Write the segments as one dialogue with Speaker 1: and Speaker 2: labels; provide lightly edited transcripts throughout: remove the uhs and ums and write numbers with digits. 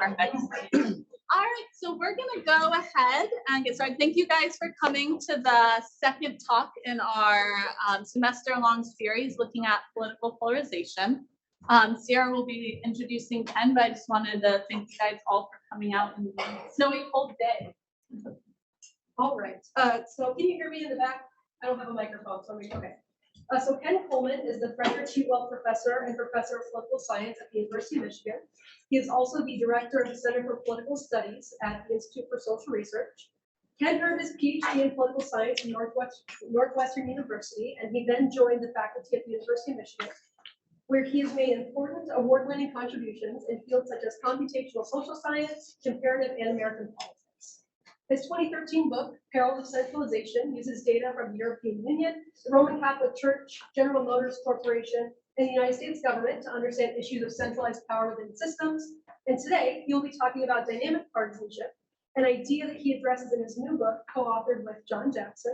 Speaker 1: our heads. All right, so we're gonna go ahead and get started. Thank you guys for coming to the second talk in our semester-long series looking at political polarization. Sierra will be introducing Ken, but I just wanted to thank you guys all for coming out in the snowy, cold day.
Speaker 2: All right, so can you hear me in the back? I don't have a microphone, so okay. So Ken Kollman is the Frederick Chewell Professor and Professor of Political Science at the University of Michigan. He is also the Director of the Center for Political Studies at the Institute for Social Research. Ken earned his PhD in Political Science from Northwestern University, and he then joined the faculty at the University of Michigan, where he has made important award-winning contributions in fields such as computational social science, comparative, and American politics. His 2013 book, Perils of Centralization, uses data from the European Union, the Roman Catholic Church, General Motors Corporation, and the United States government to understand issues of centralized power within systems. And today, he'll be talking about dynamic partisanship, an idea that he addresses in his new book, co-authored with John Jackson.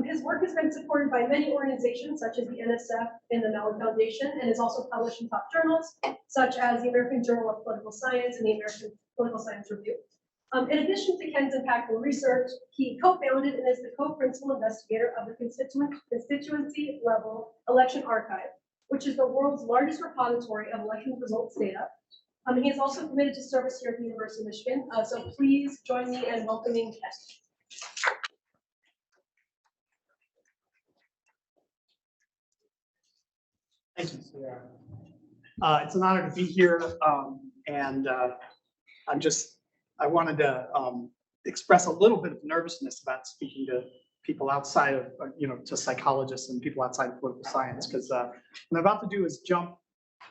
Speaker 2: His work has been supported by many organizations such as the NSF and the Mellon Foundation, and is also published in top journals such as the American Journal of Political Science and the American Political Science Review. In addition to Ken's impactful research, he co-founded and is the co-principal investigator of the constituency level election archive, which is the world's largest repository of election results data. He is also committed to service here at the University of Michigan. So please join me in welcoming Ken.
Speaker 3: Thank you, Sarah. It's an honor to be here, and I wanted to express a little bit of nervousness about speaking to people outside of, to psychologists and people outside of political science, because what I'm about to do is jump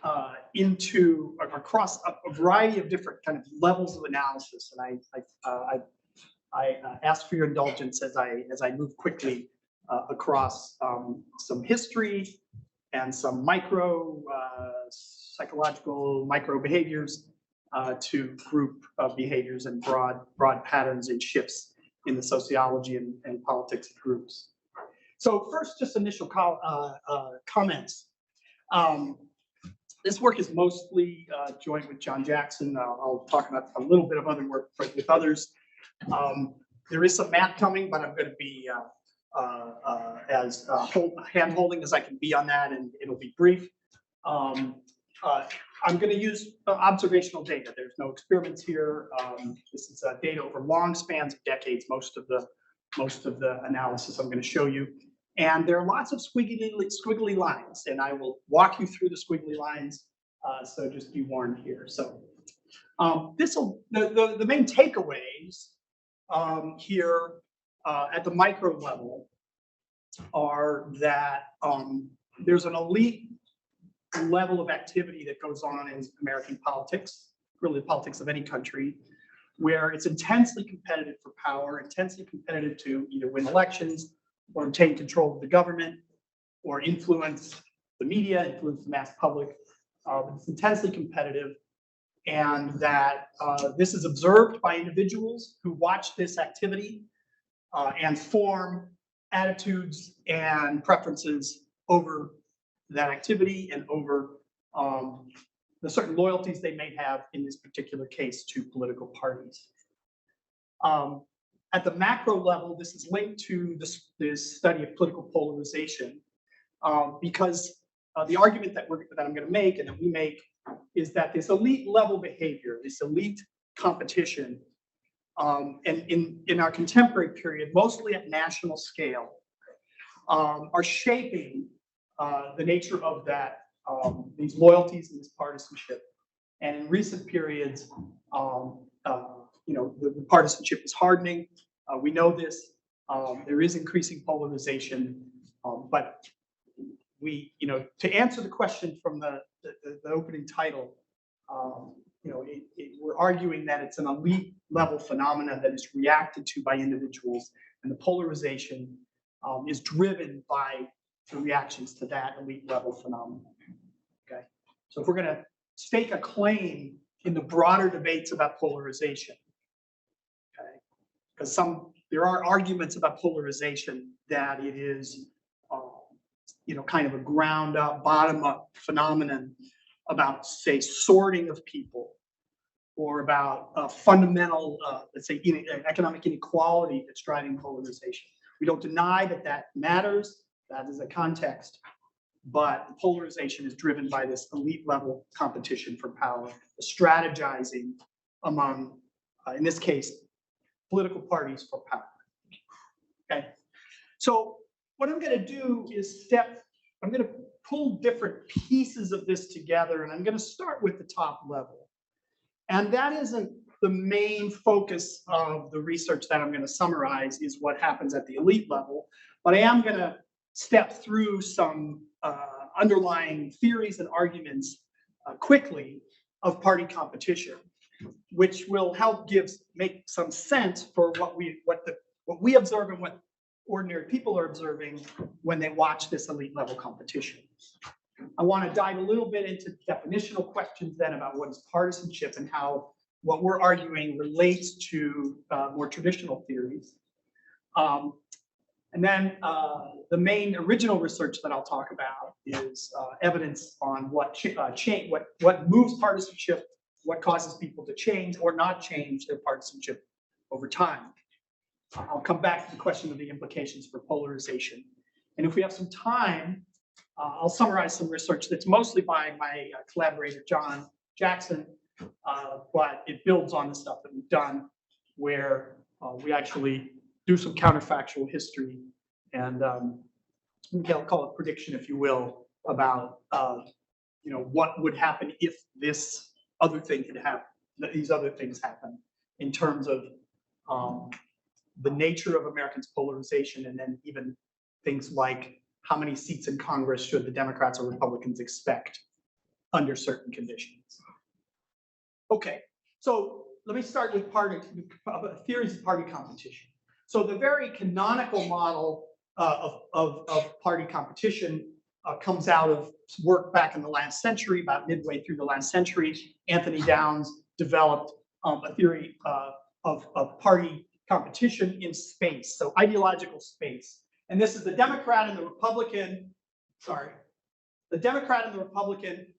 Speaker 3: across a variety of different kind of levels of analysis, and I ask for your indulgence as I move quickly across some history and some psychological micro behaviors to group behaviors and broad patterns and shifts in the sociology and politics of groups. So first, just initial comments. This work is mostly joined with John Jackson. I'll talk about a little bit of other work with others. There is some math coming, but I'm going to be as hand-holding as I can be on that, and it'll be brief. I'm going to use observational data. There's no experiments here. This is data over long spans of decades. Most of the analysis I'm going to show you, and there are lots of squiggly lines, and I will walk you through the squiggly lines. So just be warned here. So the main takeaways here at the micro level are that there's an elite level of activity that goes on in American politics, really the politics of any country, where it's intensely competitive for power, intensely competitive to either win elections or obtain control of the government or influence the media, influence the mass public. It's intensely competitive, and that this is observed by individuals who watch this activity and form attitudes and preferences over that activity and over the certain loyalties they may have in this particular case to political parties. At the macro level, this is linked to this study of political polarization because the argument that I'm going to make and that we make is that this elite level behavior, this elite competition, and in our contemporary period, mostly at national scale, are shaping the nature of that, these loyalties and this partisanship. And in recent periods, the partisanship is hardening. We know this. There is increasing polarization, but to answer the question from the opening title, we're arguing that it's an elite level phenomena that is reacted to by individuals, and the polarization is driven by the reactions to that elite level phenomenon. Okay, so if we're going to stake a claim in the broader debates about polarization, okay, because there are arguments about polarization that it is, kind of a ground up, bottom up phenomenon about, say, sorting of people, or about fundamental, let's say, economic inequality that's driving polarization. We don't deny that that matters. That is a context. But polarization is driven by this elite level competition for power, the strategizing among, in this case, political parties for power. Okay. So what I'm going to do is I'm going to pull different pieces of this together, and I'm going to start with the top level. And that isn't the main focus of the research that I'm going to summarize, is what happens at the elite level. But I am going to step through some underlying theories and arguments quickly of party competition, which will help make some sense for what we observe and what ordinary people are observing when they watch this elite level competition. I want to dive a little bit into definitional questions then about what is partisanship and how what we're arguing relates to more traditional theories. And then the main original research that I'll talk about is evidence on what moves partisanship, what causes people to change or not change their partisanship over time. I'll come back to the question of the implications for polarization. And if we have some time, I'll summarize some research that's mostly by my collaborator, John Jackson, but it builds on the stuff that we've done, where we actually do some counterfactual history and we'll call it prediction, if you will, about what would happen if this other thing had happened, these other things happen, in terms of the nature of Americans' polarization, and then even things like how many seats in Congress should the Democrats or Republicans expect under certain conditions. Okay, so let me start with theories of party competition. So the very canonical model of party competition comes out of work back in the last century, about midway through the last century. Anthony Downs developed a theory of party competition in space, so ideological space. And this is the Democrat and the Republican,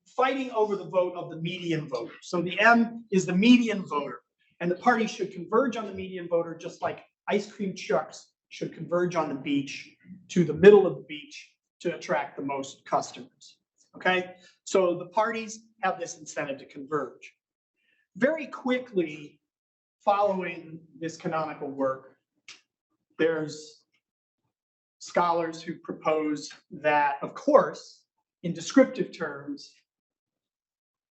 Speaker 3: fighting over the vote of the median voter. So the M is the median voter, and the party should converge on the median voter, just like ice cream trucks should converge on the beach to the middle of the beach to attract the most customers. Okay, so the parties have this incentive to converge. Very quickly, following this canonical work, there's scholars who propose that, of course, in descriptive terms,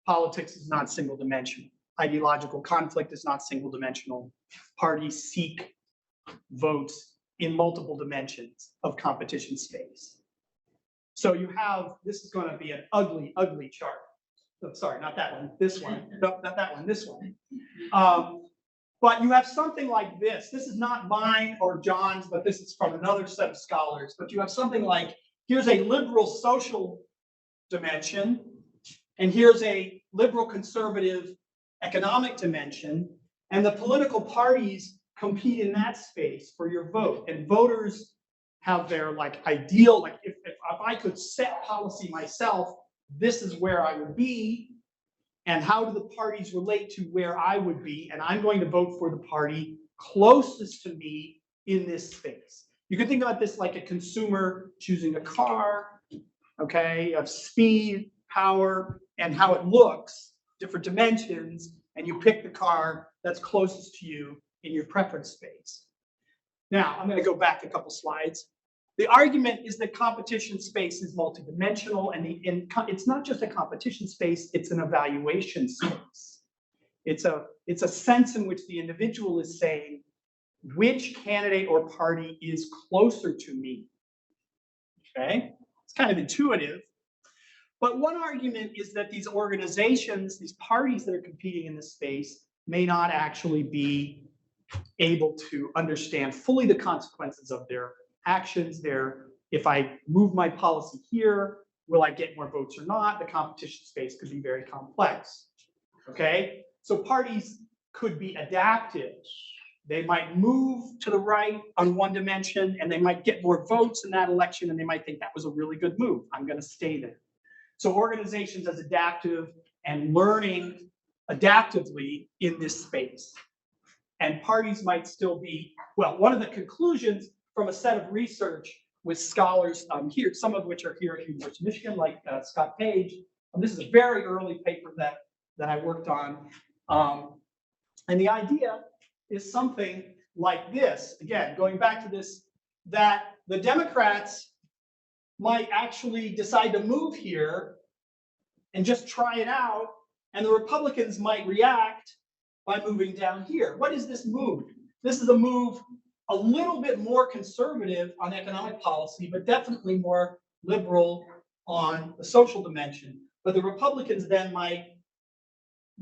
Speaker 3: politics is not single dimensional. Ideological conflict is not single dimensional. Parties seek votes in multiple dimensions of competition space. So you have, this is going to be an ugly, ugly chart. Oh, sorry, not that one, this one. No, not that one, this one. But you have something like this. This is not mine or John's, but this is from another set of scholars. But you have something like, here's a liberal social dimension, and here's a liberal conservative economic dimension, and the political parties compete in that space for your vote. And voters have their ideal, if I could set policy myself, this is where I would be. And how do the parties relate to where I would be? And I'm going to vote for the party closest to me in this space. You can think about this like a consumer choosing a car, okay, of speed, power, and how it looks, different dimensions, and you pick the car that's closest to you in your preference space. Now, I'm going to go back a couple slides. The argument is that competition space is multidimensional, and it's not just a competition space, it's an evaluation space. It's a sense in which the individual is saying, which candidate or party is closer to me? Okay, it's kind of intuitive. But one argument is that these organizations, these parties that are competing in this space, may not actually be able to understand fully the consequences of their actions. If I move my policy here, will I get more votes or not? The competition space could be very complex. Okay, so parties could be adaptive. They might move to the right on one dimension, and they might get more votes in that election, and they might think that was a really good move. I'm going to stay there. So organizations as adaptive and learning adaptively in this space. And parties might still be, well, one of the conclusions from a set of research with scholars here, some of which are here at University of Michigan, like Scott Page. This is a very early paper that I worked on. And the idea is something like this. Again, going back to this, that the Democrats might actually decide to move here and just try it out, and the Republicans might react by moving down here. What is this move? This is a move a little bit more conservative on economic policy, but definitely more liberal on the social dimension. But the Republicans then might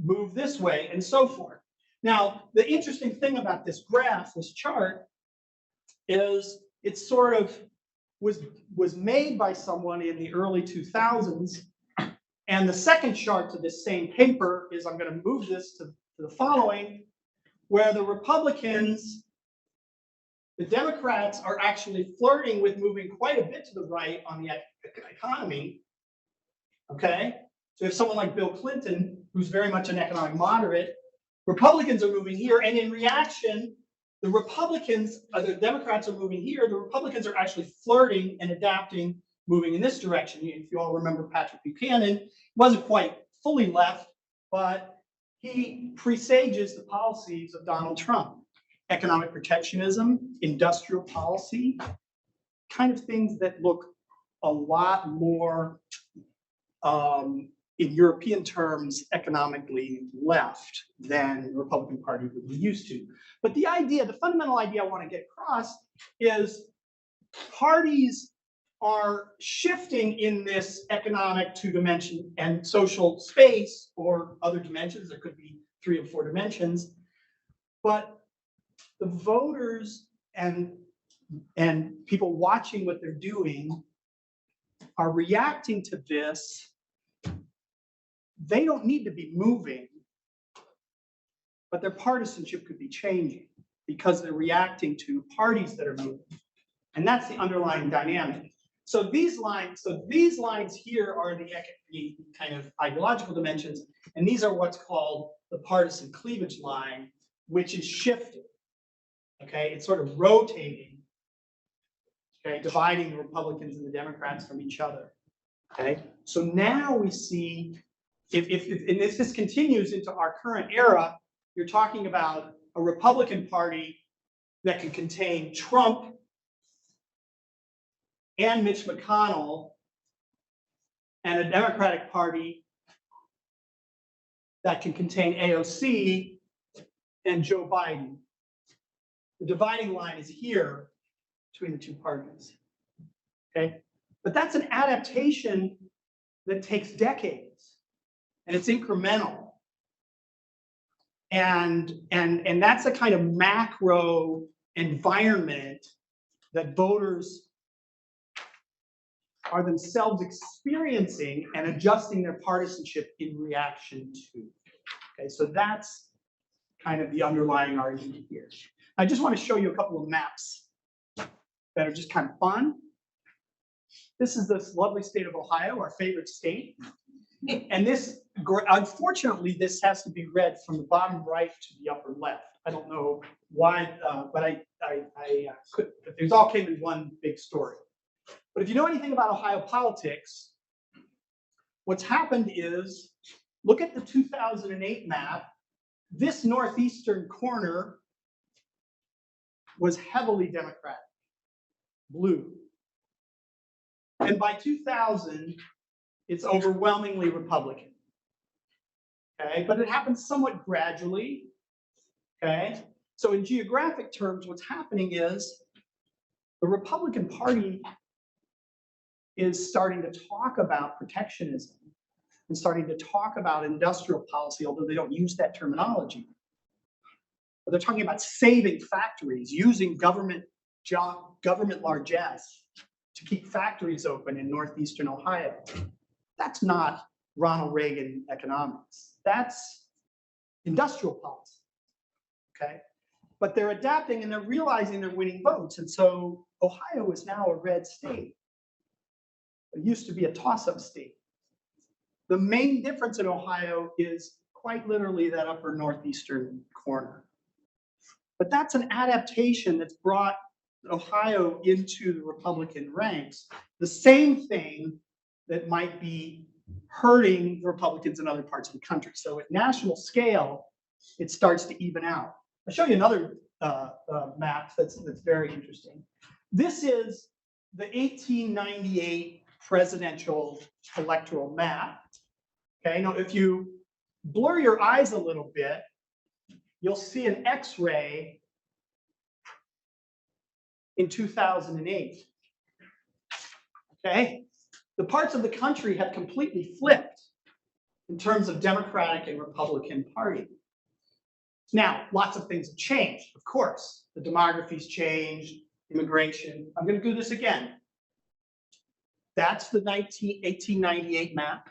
Speaker 3: move this way and so forth. Now, the interesting thing about this graph, this chart, is it sort of was made by someone in the early 2000s. And the second chart to this same paper is, I'm going to move this to the following, where the Republicans, the Democrats are actually flirting with moving quite a bit to the right on the economy. Okay? So if someone like Bill Clinton, who's very much an economic moderate, Republicans are moving here, and in reaction, the Republicans, the Democrats are moving here, the Republicans are actually flirting and adapting, moving in this direction. If you all remember Patrick Buchanan, wasn't quite fully left, but he presages the policies of Donald Trump. Economic protectionism, industrial policy, kind of things that look a lot more, in European terms, economically left than the Republican Party would be used to. But the idea, the fundamental idea I want to get across is parties are shifting in this economic two-dimension and social space, or other dimensions. There could be 3 or 4 dimensions. But the voters and people watching what they're doing are reacting to this. They don't need to be moving, but their partisanship could be changing because they're reacting to parties that are moving. And that's the underlying dynamic. So these lines here are the kind of ideological dimensions, and these are what's called the partisan cleavage line, which is shifting. Okay, it's sort of rotating, okay, dividing the Republicans and the Democrats from each other. Okay, so now we see, if this continues into our current era, you're talking about a Republican Party that can contain Trump and Mitch McConnell, and a Democratic Party that can contain AOC and Joe Biden. The dividing line is here between the two parties. Okay, but that's an adaptation that takes decades, and it's incremental. And that's a kind of macro environment that voters are themselves experiencing and adjusting their partisanship in reaction to. Okay, so that's kind of the underlying argument here. I just want to show you a couple of maps that are just kind of fun. This is this lovely state of Ohio, our favorite state. And this, unfortunately, this has to be read from the bottom right to the upper left. I don't know why, but I could. These all came in one big story. But if you know anything about Ohio politics, what's happened is, look at the 2008 map. This northeastern corner was heavily Democratic, blue. And by 2000, it's overwhelmingly Republican. Okay, but it happens somewhat gradually. Okay, so in geographic terms, what's happening is the Republican Party is starting to talk about protectionism and starting to talk about industrial policy, although they don't use that terminology. But they're talking about saving factories, using government largesse to keep factories open in northeastern Ohio. That's not Ronald Reagan economics. That's industrial policy. Okay? But they're adapting and they're realizing they're winning votes. And so Ohio is now a red state. It used to be a toss-up state. The main difference in Ohio is quite literally that upper northeastern corner. But that's an adaptation that's brought Ohio into the Republican ranks. The same thing that might be hurting the Republicans in other parts of the country. So at national scale, it starts to even out. I'll show you another map that's very interesting. This is the 1898 presidential electoral map. Okay, now if you blur your eyes a little bit, you'll see an X-ray in 2008. Okay, the parts of the country have completely flipped in terms of Democratic and Republican Party. Now, lots of things have changed, of course. The demography's changed, immigration. I'm going to do this again. That's the 1898 map,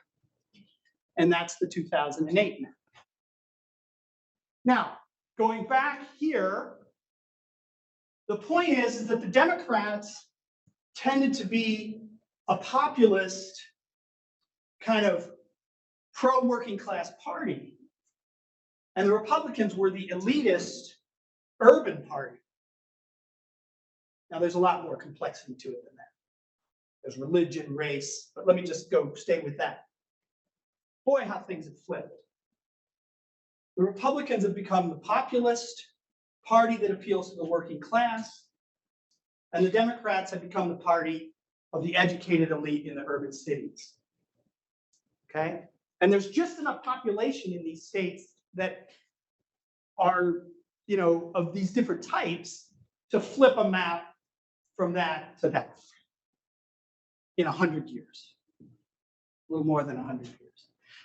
Speaker 3: and that's the 2008 map. Now, going back here, the point is that the Democrats tended to be a populist, kind of pro-working class party. And the Republicans were the elitist urban party. Now, there's a lot more complexity to it than that. There's religion, race, but let me just stay with that. Boy, how things have flipped. The Republicans have become the populist party that appeals to the working class, and the Democrats have become the party of the educated elite in the urban cities. Okay? And there's just enough population in these states that are, of these different types to flip a map from that to that in 100 years, a little more than 100 years.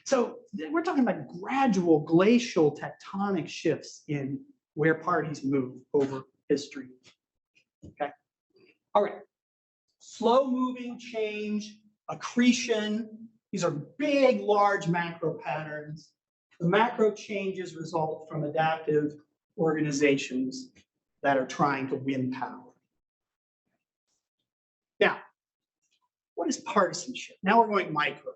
Speaker 3: So we're talking about gradual glacial tectonic shifts in where parties move over history. Okay. All right. Slow moving change, accretion. These are big, large macro patterns. The macro changes result from adaptive organizations that are trying to win power. Now, what is partisanship? Now we're going micro.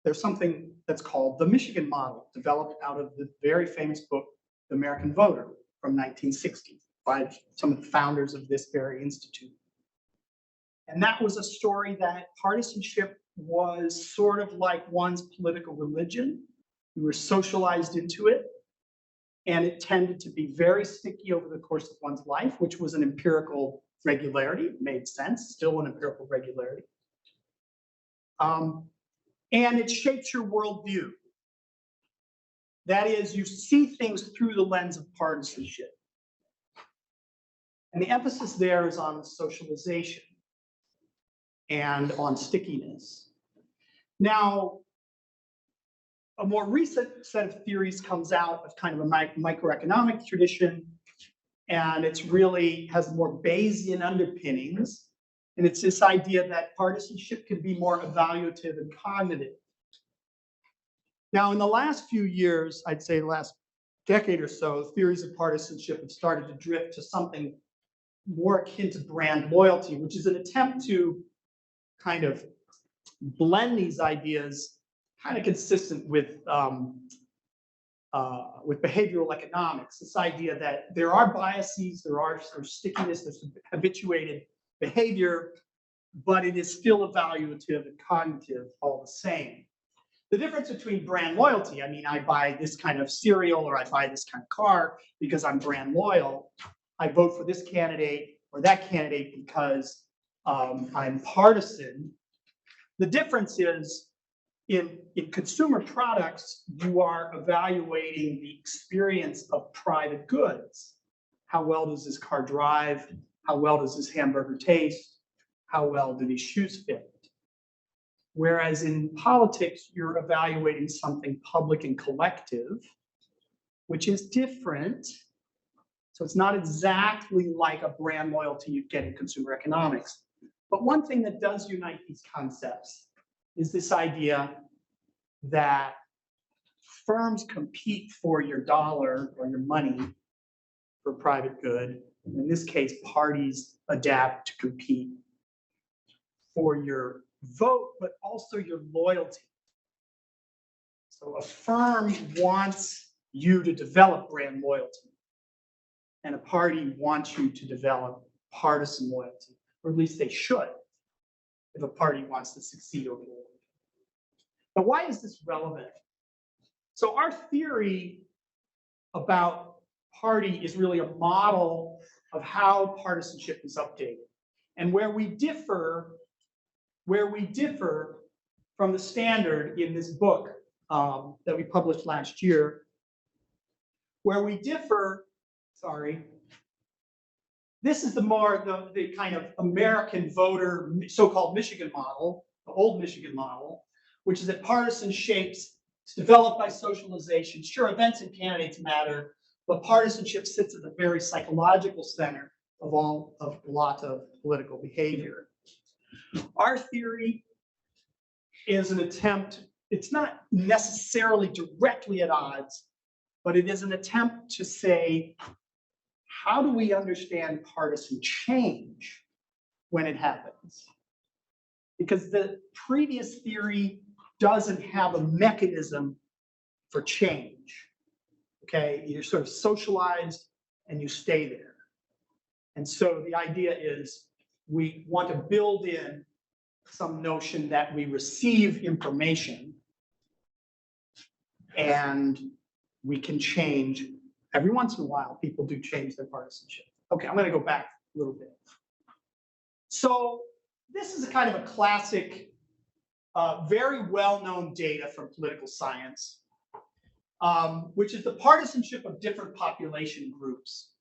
Speaker 3: There's something that's called the Michigan model, developed out of the very famous book, The American Voter, from 1960, by some of the founders of this very institute. And that was a story that partisanship was sort of like one's political religion. You were socialized into it, and it tended to be very sticky over the course of one's life, which was an empirical regularity. It made sense, still an empirical regularity. And it shapes your worldview. That is, you see things through the lens of partisanship. And the emphasis there is on socialization and on stickiness. Now, a more recent set of theories comes out of kind of a microeconomic tradition, and it's really has more Bayesian underpinnings. And it's this idea that partisanship can be more evaluative and cognitive. Now, in the last few years, I'd say the last decade or so, theories of partisanship have started to drift to something more akin to brand loyalty, which is an attempt to kind of blend these ideas kind of consistent with behavioral economics. This idea that there are biases, there's stickiness, there's habituated behavior, but it is still evaluative and cognitive all the same. The difference between brand loyalty, I mean, I buy this kind of cereal or I buy this kind of car because I'm brand loyal. I vote for this candidate or that candidate because I'm partisan. The difference is in consumer products, you are evaluating the experience of private goods. How well does this car drive? How well does this hamburger taste? How well do these shoes fit? Whereas in politics, you're evaluating something public and collective, which is different. So it's not exactly like a brand loyalty you'd get in consumer economics. But one thing that does unite these concepts is this idea that firms compete for your dollar or your money for private good. In this case, parties adapt to compete for your vote, but also your loyalty. So a firm wants you to develop brand loyalty, and a party wants you to develop partisan loyalty, or at least they should, if a party wants to succeed over the long term. Now, why is this relevant? So our theory about party is really a model of how partisanship is updated. And where we differ from the standard in this book that we published last year, where we differ, this is the kind of American voter, so-called Michigan model, the old Michigan model, which is that partisan shapes, it's developed by socialization. Sure, events and candidates matter, but partisanship sits at the very psychological center of a lot of political behavior. Our theory is an attempt, it's not necessarily directly at odds, but it is an attempt to say, how do we understand partisan change when it happens? Because the previous theory doesn't have a mechanism for change. Okay, you're sort of socialized and you stay there. And so the idea is we want to build in some notion that we receive information and we can change. Every once in a while, people do change their partisanship. Okay, I'm going to go back a little bit. So this is a kind of a classic, very well-known data from political science, which is the partisanship of different population groups.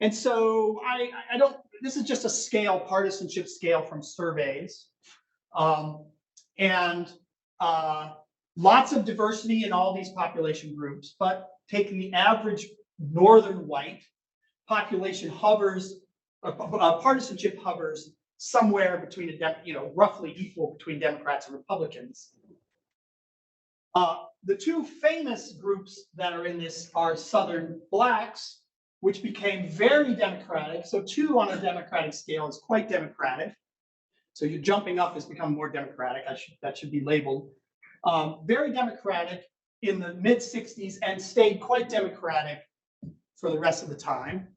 Speaker 3: And so I don't, this is just a scale, partisanship scale from surveys. Lots of diversity in all these population groups, but taking the average northern white population hovers, partisanship hovers somewhere between roughly equal between Democrats and Republicans. The two famous groups that are in this are Southern blacks, which became very Democratic. So 2 on a Democratic scale is quite Democratic. So you're jumping up has become more Democratic. That should be labeled. Very Democratic in the mid-60s and stayed quite Democratic for the rest of the time.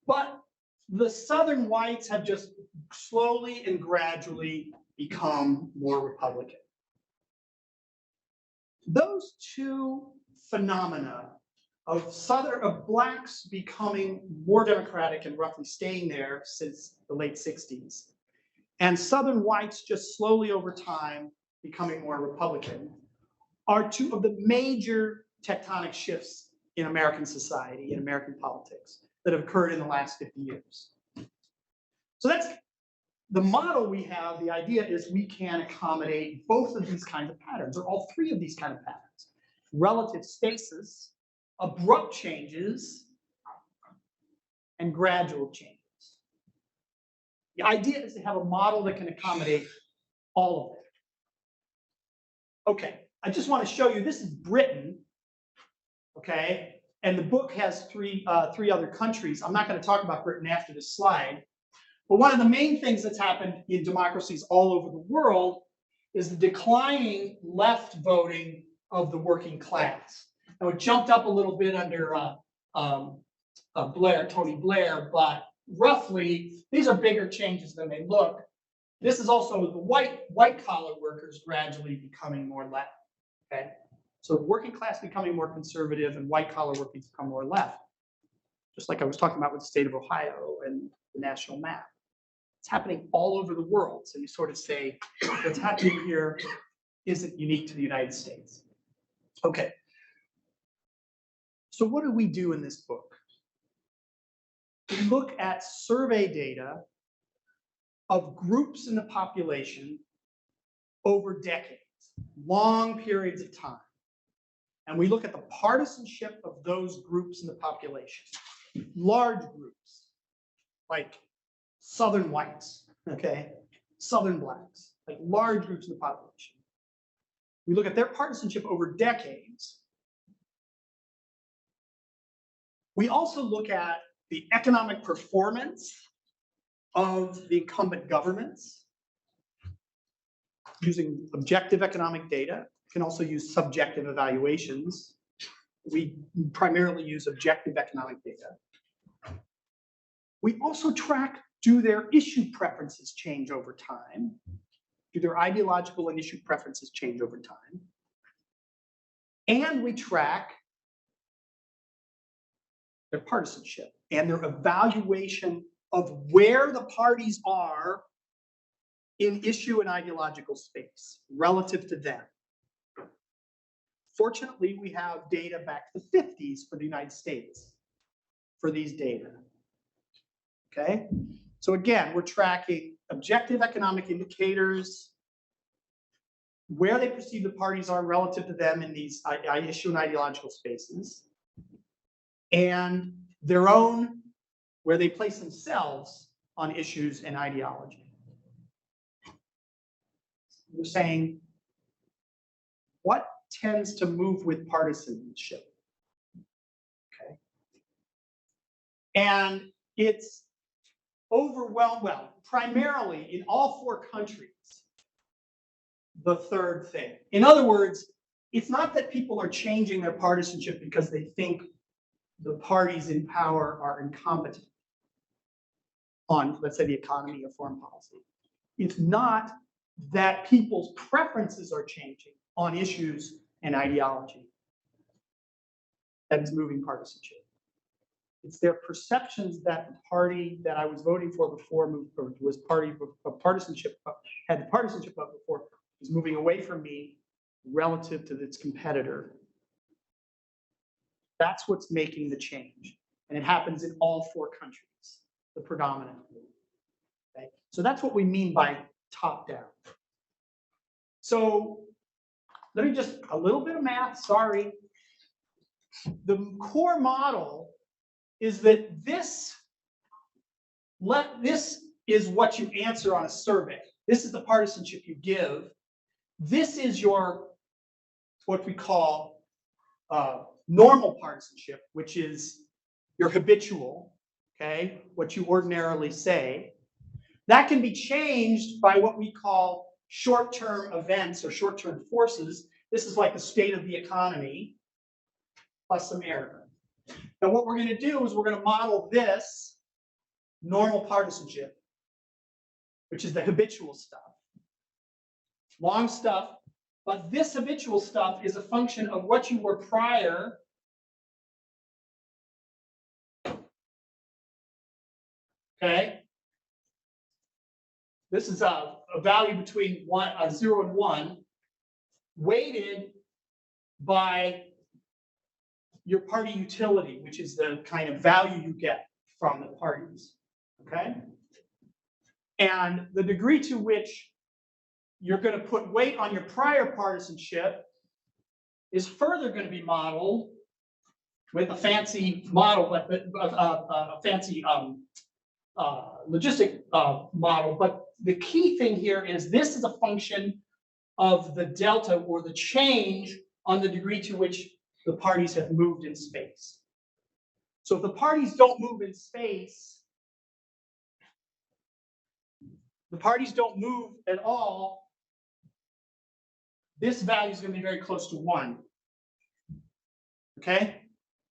Speaker 3: But the Southern whites have just slowly and gradually become more Republican. Those two phenomena of blacks becoming more Democratic and roughly staying there since the late 60s, and Southern whites just slowly over time becoming more Republican, are 2 of the major tectonic shifts in American society, in American politics, that have occurred in the last 50 years. So that's the model we have. The idea is we can accommodate both of these kinds of patterns, or all 3 of these kind of patterns. Relative stasis, abrupt changes, and gradual changes. The idea is to have a model that can accommodate all of it. Okay, I just want to show you, this is Britain, okay? And the book has 3 other countries. I'm not going to talk about Britain after this slide. But one of the main things that's happened in democracies all over the world is the declining left voting of the working class. Now, it jumped up a little bit under Tony Blair, but roughly, these are bigger changes than they look. This is also the white-collar workers gradually becoming more left, okay? So the working class becoming more conservative and white-collar workers become more left. Just like I was talking about with the state of Ohio and the national map. It's happening all over the world. So you sort of say, what's happening here isn't unique to the United States. Okay. So what do we do in this book? We look at survey data of groups in the population over decades, long periods of time. And we look at the partisanship of those groups in the population. Large groups, like Southern whites, okay? Southern blacks, like large groups in the population. We look at their partisanship over decades. We also look at the economic performance of the incumbent governments using objective economic data, can also use subjective evaluations. We primarily use objective economic data. We also track, do their issue preferences change over time? Do their ideological and issue preferences change over time? And we track their partisanship and their evaluation of where the parties are in issue and ideological space relative to them. Fortunately, we have data back to the 50s for the United States for these data. Okay, so again, we're tracking objective economic indicators, where they perceive the parties are relative to them in these issue and ideological spaces, and their own, where they place themselves on issues and ideology. We're saying, what tends to move with partisanship? Okay. And it's overwhelmed, well, primarily in all 4 countries, the third thing. In other words, it's not that people are changing their partisanship because they think the parties in power are incompetent on, let's say, the economy or foreign policy. It's not that people's preferences are changing on issues and ideology that is moving partisanship. It's their perceptions that the party that I was voting for before moved, or was party of partisanship, had the partisanship of before, is moving away from me relative to its competitor. That's what's making the change. And it happens in all 4 countries, the predominant group. Okay? So that's what we mean by top down. So let me just, a little bit of math, sorry. The core model is that this is what you answer on a survey. This is the partisanship you give. This is your, what we call normal partisanship, which is your habitual, okay, what you ordinarily say. That can be changed by what we call short-term events or short-term forces. This is like the state of the economy plus some error. Now what we're going to do is we're going to model this normal partisanship, which is the habitual stuff. Long stuff, but this habitual stuff is a function of what you were prior okay? This is a value between 0 and 1, weighted by your party utility, which is the kind of value you get from the parties, okay? And the degree to which you're going to put weight on your prior partisanship is further going to be modeled with a fancy model, but a fancy logistic model. But the key thing here is this is a function of the delta or the change on the degree to which the parties have moved in space. So if the parties don't move in space, the parties don't move at all, this value is going to be very close to 1. Okay?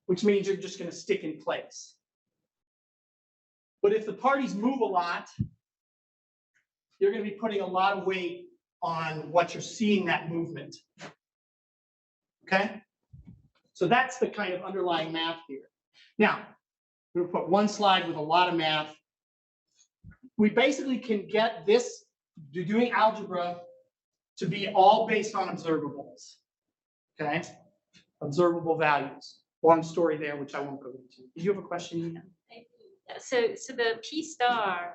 Speaker 3: Which means you're just going to stick in place. But if the parties move a lot, you're going to be putting a lot of weight on what you're seeing that movement. Okay? So that's the kind of underlying math here. Now, we're going to put one slide with a lot of math. We basically can get this, doing algebra, to be all based on observables. Okay? Observable values. Long story there, which I won't go into. Did you have a question, Ian?
Speaker 4: So the P star,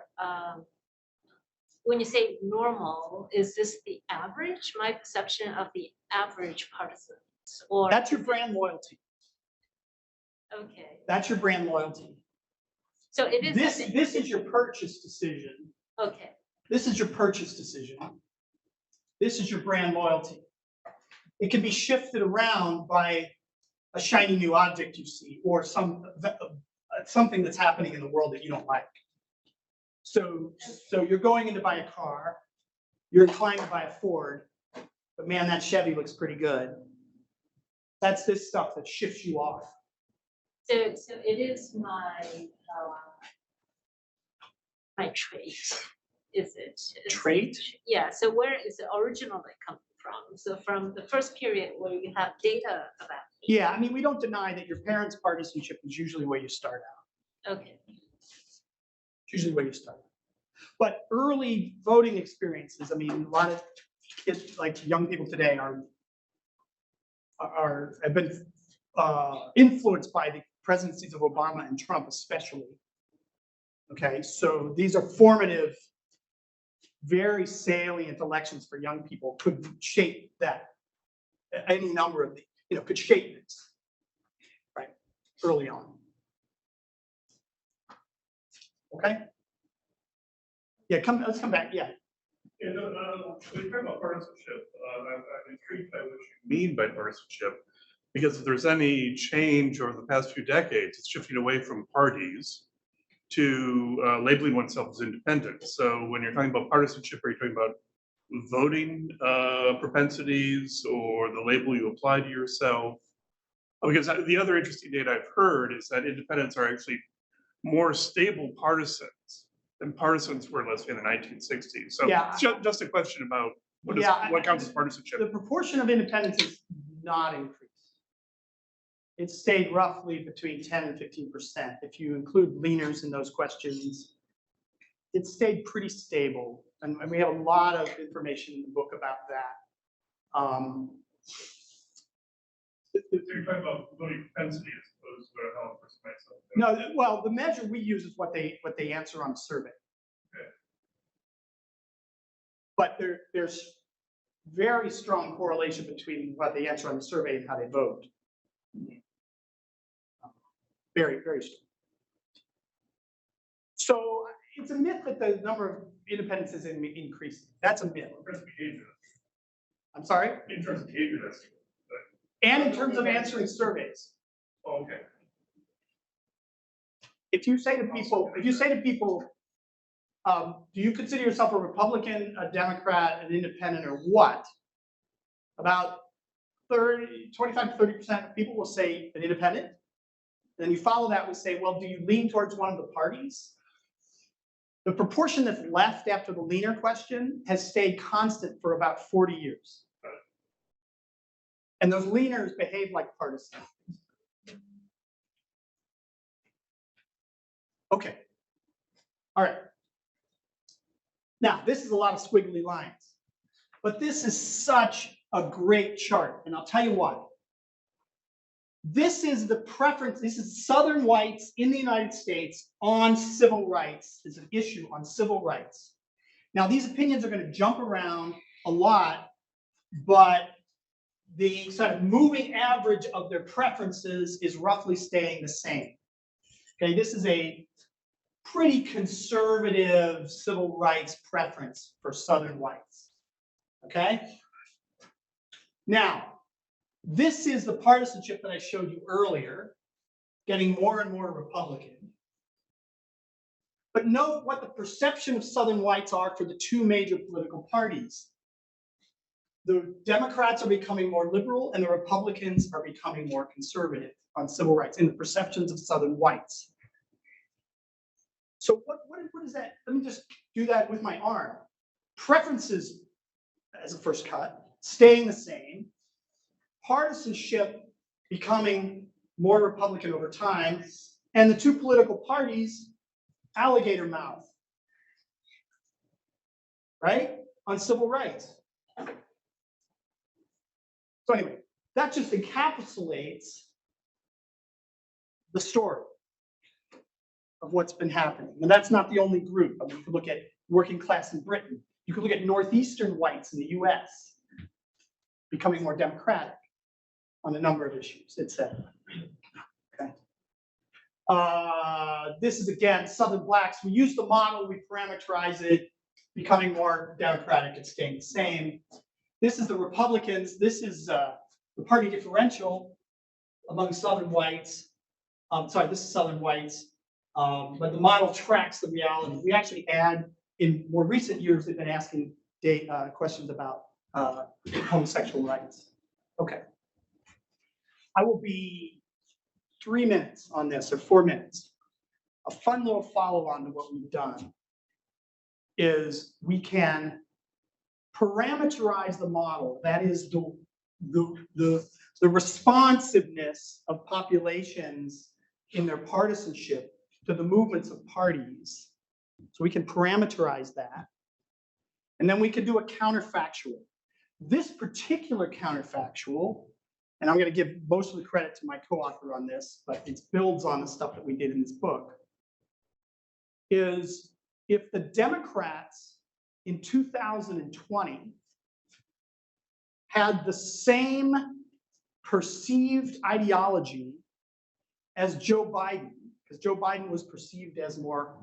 Speaker 4: when you say normal, is this the average? My perception of the average partisans, or
Speaker 3: that's your brand loyalty.
Speaker 4: Okay.
Speaker 3: That's your brand loyalty.
Speaker 4: So it is.
Speaker 3: This is your purchase decision.
Speaker 4: Okay.
Speaker 3: This is your purchase decision. This is your brand loyalty. It can be shifted around by a shiny new object you see, or something that's happening in the world that you don't like. So you're going in to buy a car, you're inclined to buy a Ford, but man, that Chevy looks pretty good. That's this stuff that shifts you off.
Speaker 4: So it is my trait, is it?
Speaker 3: Trait?
Speaker 4: Yeah, so where is it originally coming from? So from the first period where you have data about.
Speaker 3: Yeah, I mean, we don't deny that your parents' partisanship is usually where you start out.
Speaker 4: Okay.
Speaker 3: It's usually where you start out. But early voting experiences, I mean, a lot of kids, like young people today, have been influenced by the presidencies of Obama and Trump, especially. Okay, so these are formative, very salient elections for young people. Could shape that. Any number of the, could shape this, right? Early on. Okay. Yeah, let's come back. Yeah.
Speaker 5: Yeah, when you talk about partisanship, I'm intrigued by what you mean by partisanship, because if there's any change over the past few decades, it's shifting away from parties to labeling oneself as independent. So when you're talking about partisanship, are you talking about voting propensities or the label you apply to yourself? Because the other interesting data I've heard is that independents are actually more stable partisans than partisans were, let's say, in the 1960s. So
Speaker 3: Yeah.
Speaker 5: it's just a question about what counts as partisanship.
Speaker 3: The proportion of independents is not increased. It stayed roughly between 10 and 15%. If you include leaners in those questions, it stayed pretty stable. And we have a lot of information in the book about that.
Speaker 5: So you're talking about voting propensity as opposed to how a person might self.
Speaker 3: No, well, the measure we use is what they answer on the survey.
Speaker 5: Okay.
Speaker 3: But there's very strong correlation between what they answer on the survey and how they vote. Very, very strong. So it's a myth that the number of independents is increasing. That's a myth.
Speaker 5: In terms of behavior.
Speaker 3: I'm sorry?
Speaker 5: In terms of behavior, that's.
Speaker 3: And in terms of answering surveys.
Speaker 5: Oh, okay.
Speaker 3: If you say to people, do you consider yourself a Republican, a Democrat, an independent, or what? About 25 to 30% of people will say an independent. And then you follow that with say, well, do you lean towards one of the parties? The proportion that's left after the leaner question has stayed constant for about 40 years. And those leaners behave like partisans. Okay. All right. Now, this is a lot of squiggly lines, but this is such a great chart, and I'll tell you why. This is the preference, this is Southern whites in the United States on civil rights. There's an issue on civil rights. Now, these opinions are going to jump around a lot, but the sort of moving average of their preferences is roughly staying the same. Okay, this is a pretty conservative civil rights preference for Southern whites. Okay? Now, this is the partisanship that I showed you earlier, getting more and more Republican. But note what the perception of Southern whites are for the two major political parties. The Democrats are becoming more liberal and the Republicans are becoming more conservative on civil rights in the perceptions of Southern whites. So what is that? Let me just do that with my arm. Preferences, as a first cut, staying the same. Partisanship becoming more Republican over time. And the two political parties, alligator mouth. Right? On civil rights. So anyway, that just encapsulates the story of what's been happening. And that's not the only group. I mean, you could look at working class in Britain. You could look at Northeastern whites in the US becoming more democratic on a number of issues, etc. Okay. This is, again, Southern blacks. We use the model, we parameterize it, becoming more democratic and staying the same. This is the Republicans. This is the party differential among Southern whites. Sorry, this is Southern whites. But the model tracks the reality. We actually add, in more recent years, they've been asking questions about homosexual rights. Okay. I will be 3 minutes on this, or 4 minutes. A fun little follow-on to what we've done is we can parameterize the model. That is the responsiveness of populations in their partisanship to the movements of parties. So we can parameterize that. And then we can do a counterfactual. This particular counterfactual, and I'm going to give most of the credit to my co-author on this, but it builds on the stuff that we did in this book, is if the Democrats in 2020 had the same perceived ideology as Joe Biden, because Joe Biden was perceived as more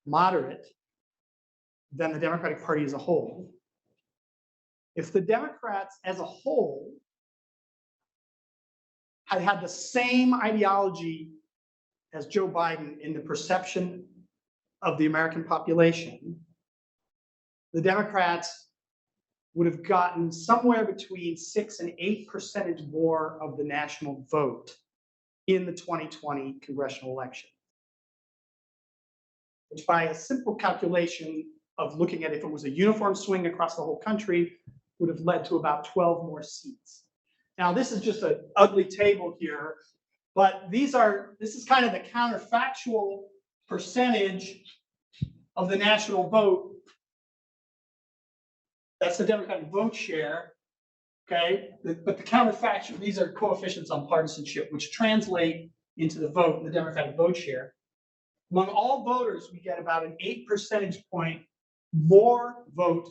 Speaker 3: moderate than the Democratic Party as a whole. If the Democrats as a whole had had the same ideology as Joe Biden in the perception of the American population, the Democrats would have gotten somewhere between 6 and 8% more of the national vote in the 2020 congressional election, which by a simple calculation of looking at if it was a uniform swing across the whole country would have led to about 12 more seats. Now, this is just an ugly table here, but this is kind of the counterfactual percentage of the national vote. That's the Democratic vote share, okay? But the counterfactual, these are coefficients on partisanship, which translate into the vote, the Democratic vote share. Among all voters, we get about an 8 percentage point more vote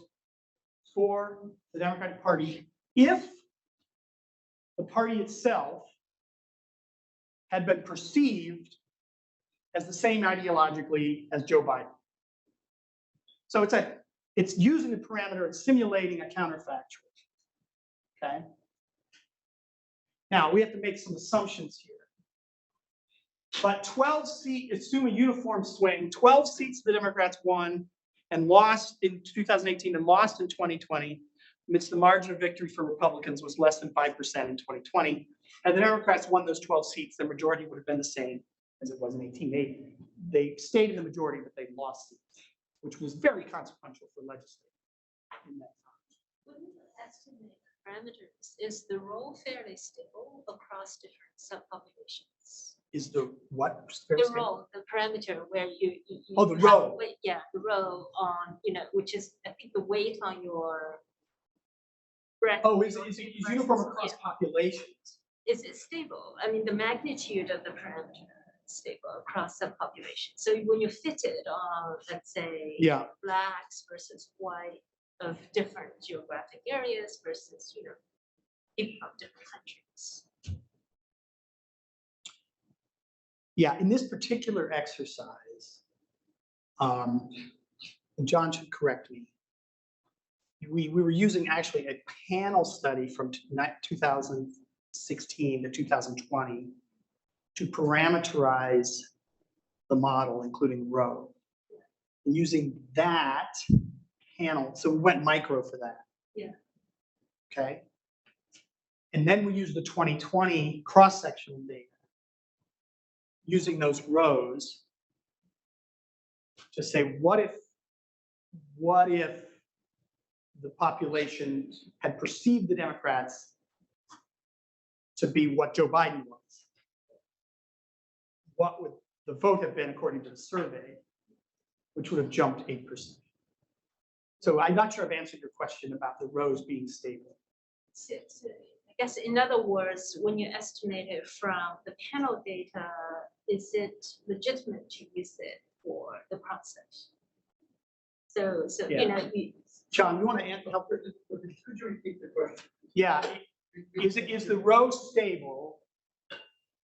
Speaker 3: for the Democratic Party if the party itself had been perceived as the same ideologically as Joe Biden. So it's using the parameter and simulating a counterfactual. Okay. Now we have to make some assumptions here. But 12 seats, assume a uniform swing, 12 seats the Democrats won and lost in 2018 and lost in 2020, amidst the margin of victory for Republicans was less than 5% in 2020. Had the Democrats won those 12 seats, the majority would have been the same as it was in 1880. They stayed in the majority, but they lost seats, which was very consequential for legislators in that time.
Speaker 4: When you estimate parameters, is the role fairly stable across different subpopulations?
Speaker 3: Is the what?
Speaker 4: The role, the parameter where you
Speaker 3: Oh, the row.
Speaker 4: Weight, yeah, the row on, which is, I think, the weight on your breath.
Speaker 3: Oh, is it uniform across populations?
Speaker 4: Is it stable? I mean, the magnitude of the parameter is stable across subpopulations. So when you fit it on, let's say, blacks versus white of different geographic areas versus, people from different countries.
Speaker 3: Yeah, in this particular exercise, John should correct me. We were using actually a panel study from 2016 to 2020 to parameterize the model, including row. And using that panel, so we went micro for that.
Speaker 4: Yeah.
Speaker 3: Okay. And then we used the 2020 cross-sectional data, using those rows to say, what if the population had perceived the Democrats to be what Joe Biden was? What would the vote have been according to the survey, which would have jumped 8%? So I'm not sure I've answered your question about the rows being stable.
Speaker 4: I guess, in other words, when you estimate it from the panel data, is it legitimate to use it for the process? So
Speaker 3: Yeah. John, you want to help?
Speaker 6: Could you repeat the question?
Speaker 3: Yeah. Is the row stable?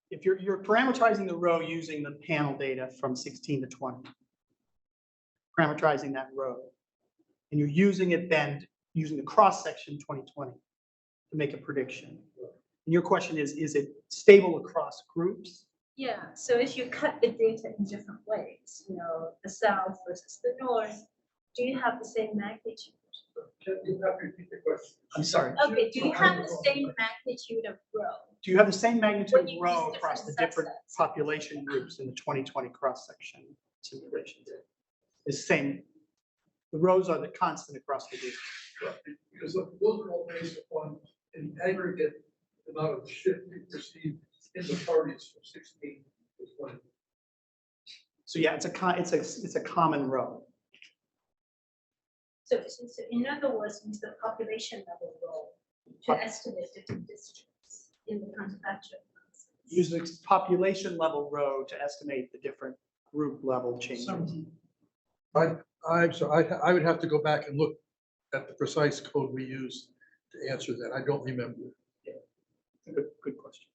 Speaker 3: If you're parameterizing the row using the panel data from 16 to 20, parameterizing that row, and you're using it then using the cross section 2020 to make a prediction. And your question is it stable across groups?
Speaker 4: Yeah. So if you cut the data in different ways, the South versus the North, do you have the same magnitude
Speaker 6: You have to repeat the question.
Speaker 3: I'm sorry.
Speaker 4: Okay, do you have the same magnitude of row?
Speaker 3: Do you have the same magnitude of
Speaker 4: When you
Speaker 3: row
Speaker 4: use
Speaker 3: across the
Speaker 4: different
Speaker 3: different
Speaker 4: subsets.
Speaker 3: population groups in the 2020 cross-section simulations? It's the same. The rows are the constant across the group.
Speaker 6: Because those are all based upon an aggregate amount of shift we perceive in the parties from 16 to 20.
Speaker 3: So yeah, it's a common row.
Speaker 4: So in other words, use the population level row to estimate different districts in the counterfactual.
Speaker 3: Use the population level row to estimate the different group level changes.
Speaker 6: I would have to go back and look at the precise code we used to answer that. I don't remember.
Speaker 3: Good question.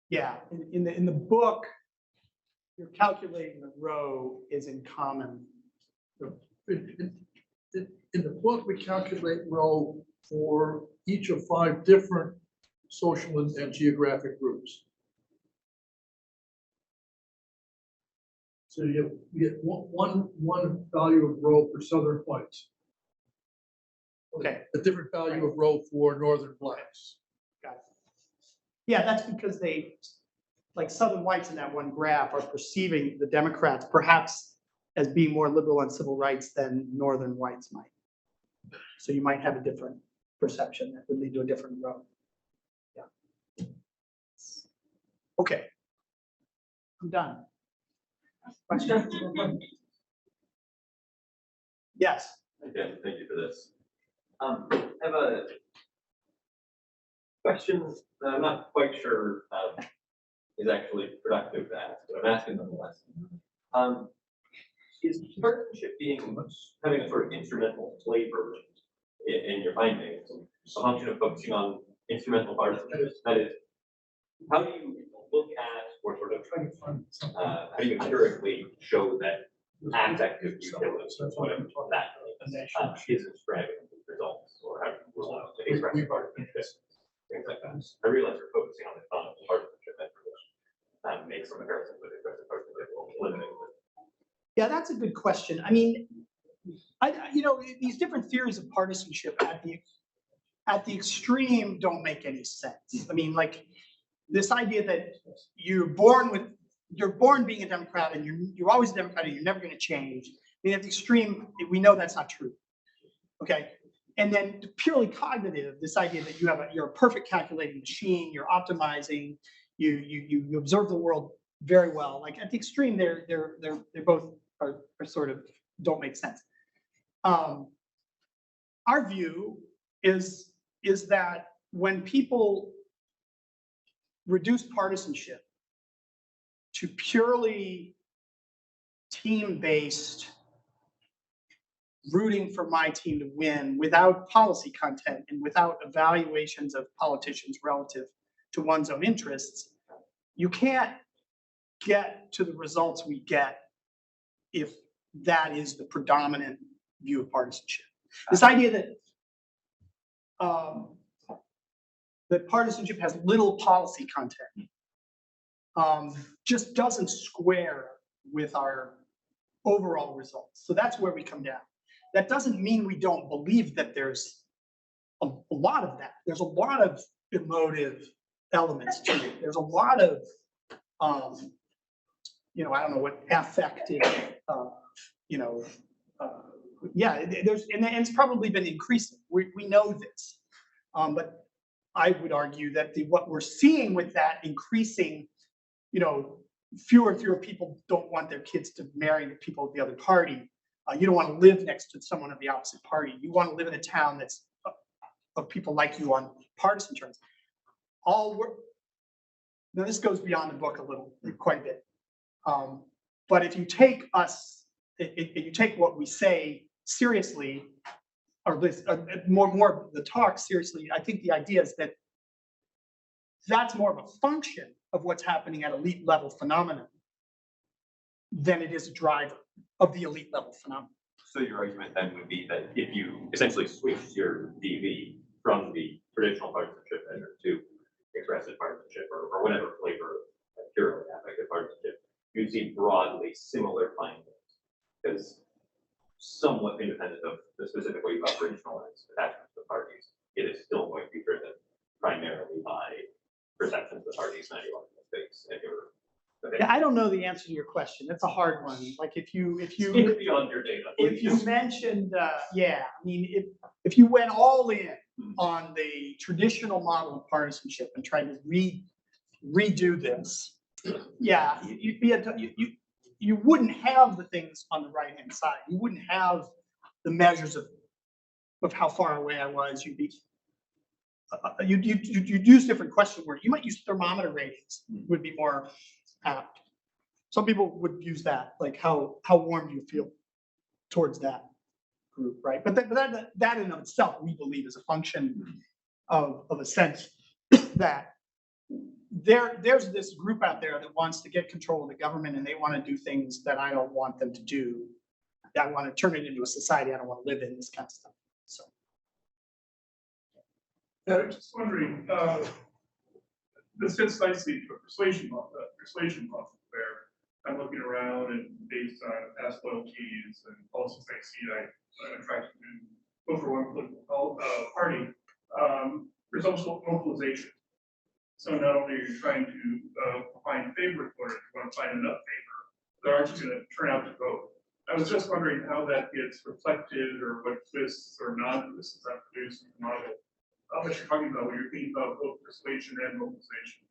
Speaker 3: Yeah, in the book, you're calculating the row is in common.
Speaker 6: In the book, we calculate row for each of 5 different social and geographic groups. So you get one value of row for Southern whites.
Speaker 3: Okay.
Speaker 6: A different value of row for Northern blacks.
Speaker 3: Got it. Yeah, that's because they, like Southern whites in that one graph, are perceiving the Democrats perhaps as being more liberal on civil rights than Northern whites might. So you might have a different perception that would lead to a different row. Yeah. Okay. I'm done. Question? Yes.
Speaker 7: Okay, thank you for this. I have a question that I'm not quite sure is actually productive to ask, but I'm asking nonetheless. Is partisanship having a sort of instrumental flavor in your findings, a function of focusing on instrumental partisanship? That is, how do you look at or sort of how do you empirically show that affective utility, whatever that isn't driving results, or how you want to express partisanship, things like that. I realize you're focusing on the partisanship that makes some comparison with expressive partisanship limiting.
Speaker 3: Yeah, that's a good question. I mean, these different theories of partisanship at the extreme don't make any sense. I mean, like this idea that you're born being a Democrat and you're always a Democrat and you're never going to change. I mean, at the extreme, we know that's not true. Okay, and then purely cognitive, this idea that you're a perfect calculating machine, you're optimizing, you observe the world very well. Like at the extreme, they're both are sort of don't make sense. Our view is that when people reduce partisanship to purely team-based, rooting for my team to win without policy content and without evaluations of politicians relative to one's own interests, you can't get to the results we get if that is the predominant view of partisanship. This idea that partisanship has little policy content just doesn't square with our overall results. So that's where we come down. That doesn't mean we don't believe that there's a lot of that. There's a lot of emotive elements to it. There's a lot of, I don't know what affective, there's, and it's probably been increasing. We know this, but I would argue that what we're seeing with that increasing, fewer and fewer people don't want their kids to marry the people of the other party. You don't want to live next to someone of the opposite party. You want to live in a town that's of people like you on partisan terms. Now this goes beyond the book quite a bit. But if you take if you take what we say seriously, or more the talk seriously, I think the idea is that that's more of a function of what's happening at elite level phenomenon than it is a driver of the elite level phenomenon.
Speaker 7: So your argument then would be that if you essentially switch your DV from the traditional partisanship measure to expressive partisanship or whatever flavor of purely affective partisanship, you'd see broadly similar findings specifically about regionalized attachment to the parties, it is still going to be driven primarily by perceptions of the parties and ideological space.
Speaker 3: Yeah, I don't know the answer to your question. That's a hard one. Like if you
Speaker 7: beyond your data,
Speaker 3: if you mentioned, yeah, I mean, if you went all in on the traditional model of partisanship and tried to redo this, yeah, you'd be you wouldn't have the things on the right hand side. You wouldn't have the measures of how far away I was. You'd be you'd use different question words. You might use thermometer ratings would be more apt. Some people would use that, like how warm do you feel towards that group, right? But that in of itself, we believe, is a function of a sense that there's this group out there that wants to get control of the government, and they want to do things that I don't want them to do. I want to turn it into a society I don't want to live in, this kind of stuff. So.
Speaker 5: I'm just wondering, this fits nicely to a persuasion model where I'm looking around and based on past loyalties and policies I see, I'm attracted to vote for one political party. There's also localization. So not only are you trying to find favorite voters, you want to find enough favor that are actually going to turn out to vote. I was just wondering how that gets reflected, or what twists or non-twists that produce in the model. How much you're talking about when you're thinking about both persuasion and mobilization.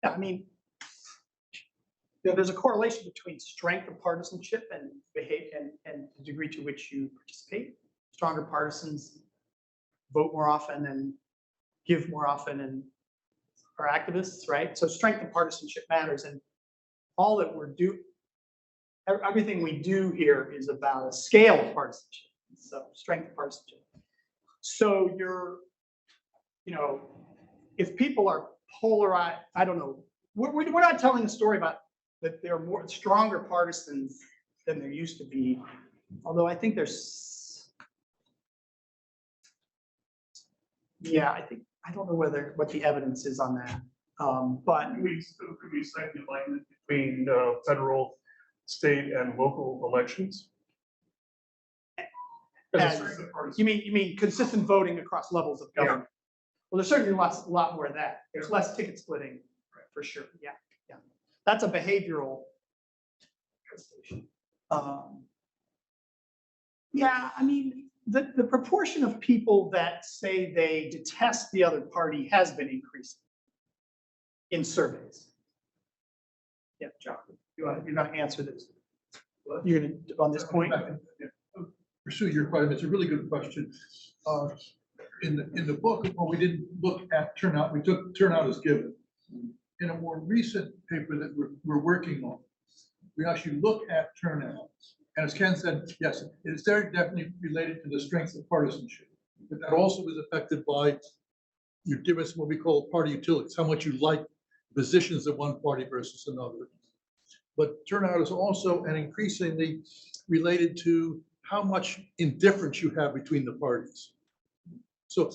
Speaker 3: Yeah, I mean, there's a correlation between strength of partisanship and behavior and the degree to which you participate. Stronger partisans vote more often and give more often and are activists, right? So strength of partisanship matters, and all that everything we do here is about a scale of partisanship. So strength of partisanship. So if people are polarized, I don't know. We're not telling a story about that there are more stronger partisans than there used to be. Although I think there's, yeah, I don't know what the evidence is on that. But
Speaker 5: could we cite the alignment between federal, state, and local elections?
Speaker 3: You mean consistent voting across levels of government? Yeah. Well, there's certainly a lot more of that. There's less ticket splitting, for sure. Yeah. That's a behavioral. Yeah, I mean, the proportion of people that say they detest the other party has been increasing in surveys. Yeah, John, you're going to answer this. You're going to on this point.
Speaker 6: Pursue your question. It's a really good question. In the book, well, we didn't look at turnout. We took turnout as given. In a more recent paper that we're working on, we actually look at turnout. And as Ken said, yes, it is very definitely related to the strength of partisanship. But that also is affected by your difference in what we call party utilities, how much you like positions of one party versus another. But turnout is also and increasingly related to how much indifference you have between the parties. So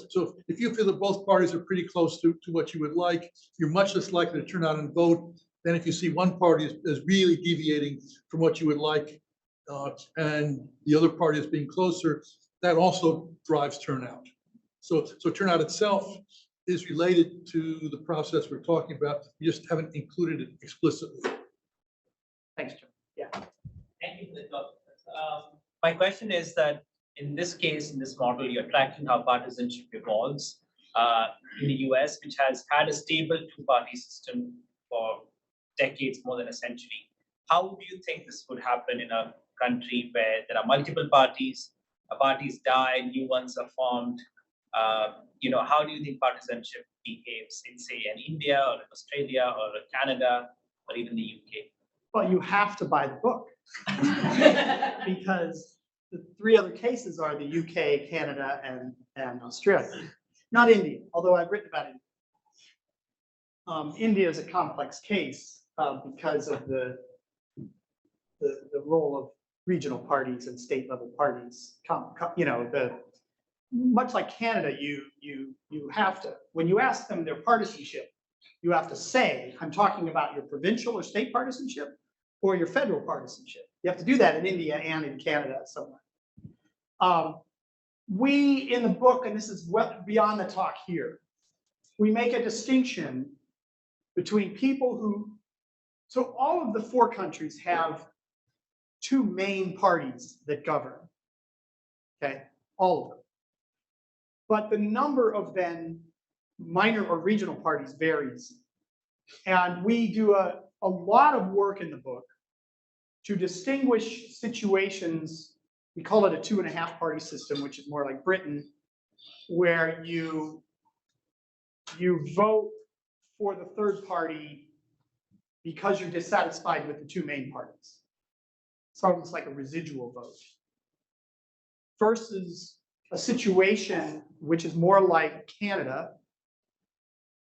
Speaker 6: if you feel that both parties are pretty close to what you would like, you're much less likely to turn out and vote than if you see one party as really deviating from what you would like and the other party is being closer. That also drives turnout. So turnout itself is related to the process we're talking about. You just haven't included it explicitly.
Speaker 3: Thanks, John. Yeah.
Speaker 8: Thank you for the talk. My question is that in this case, in this model, you're tracking how partisanship evolves in the US, which has had a stable two-party system for decades, more than a century. How do you think this would happen in a country where there are multiple parties die, new ones are formed? How do you think partisanship behaves in, say, in India or in Australia or in Canada or even the UK?
Speaker 3: Well, you have to buy the book because the three other cases are the UK, Canada, and Australia, not India, although I've written about it. India is a complex case because of the role of regional parties and state level parties. Much like Canada, you have to, when you ask them their partisanship, you have to say, I'm talking about your provincial or state partisanship or your federal partisanship. You have to do that in India and in Canada somewhere. We, in the book, and this is what beyond the talk here, we make a distinction between people who, so all of the 4 countries have 2 main parties that govern, okay, all of them. But the number of then minor or regional parties varies. And we do a lot of work in the book to distinguish situations. We call it a 2.5 party system, which is more like Britain, where you vote for the third party because you're dissatisfied with the 2 main parties. It's almost like a residual vote. Versus a situation which is more like Canada,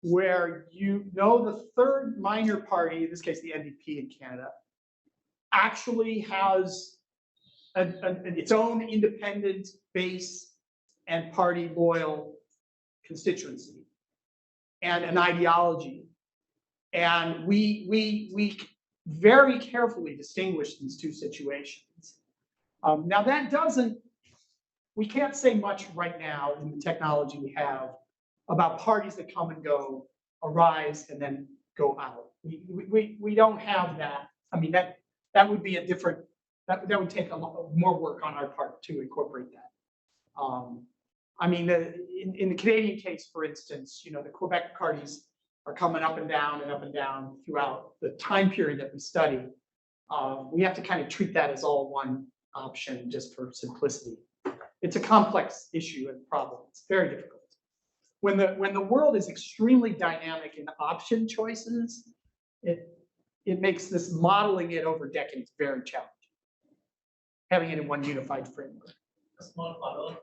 Speaker 3: where the third minor party, in this case the NDP in Canada, actually has its own independent base and party loyal constituency and an ideology. And we very carefully distinguish these 2 situations. Now that we can't say much right now in the technology we have about parties that come and go, arise, and then go out. We don't have that. I mean, that would be a different, that would take a lot more work on our part to incorporate that. I mean, in the Canadian case, for instance, the Quebec parties are coming up and down throughout the time period that we study. We have to kind of treat that as all one option just for simplicity. It's a complex issue and problem. It's very difficult. When the world is extremely dynamic in option choices, it makes this modeling it over decades very challenging. Having it in one unified framework.
Speaker 8: A small follow-up.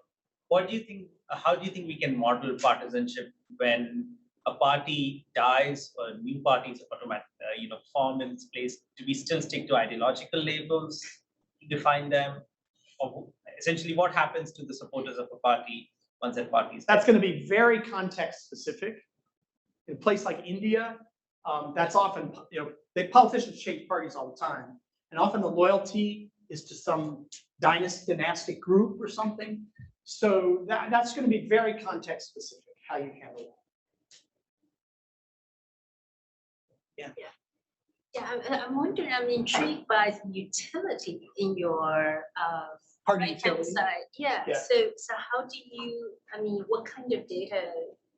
Speaker 8: What do you think? How do you think we can model partisanship when a party dies or new parties automatically, form in its place? Do we still stick to ideological labels to define them, or essentially what happens to the supporters of a party once that party is?
Speaker 3: That's going to be very context specific. In a place like India, that's often politicians change parties all the time, and often the loyalty is to some dynastic group or something. So that's going to be very context specific how you handle that.
Speaker 4: Yeah, I'm wondering, I'm intrigued by the utility in your
Speaker 3: Party
Speaker 4: right-hand
Speaker 3: utility.
Speaker 4: side. Yeah.
Speaker 3: Yeah.
Speaker 4: So how do you, what kind of data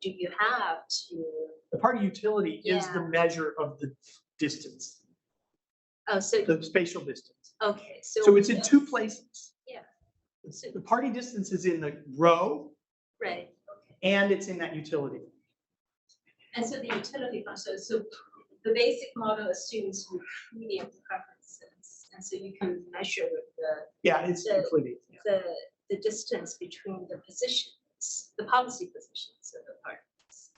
Speaker 4: do you have to?
Speaker 3: The party utility is the measure of the distance,
Speaker 4: Oh, so,
Speaker 3: the spatial distance.
Speaker 4: okay.
Speaker 3: So it's in 2 places.
Speaker 4: Yeah.
Speaker 3: The party distance is in the row,
Speaker 4: Right. Okay.
Speaker 3: and it's in that utility.
Speaker 4: And so the utility function, so the basic model assumes Euclidean preferences, and so you can measure
Speaker 3: It's Euclidean.
Speaker 4: the distance between the positions, the policy positions of the parties.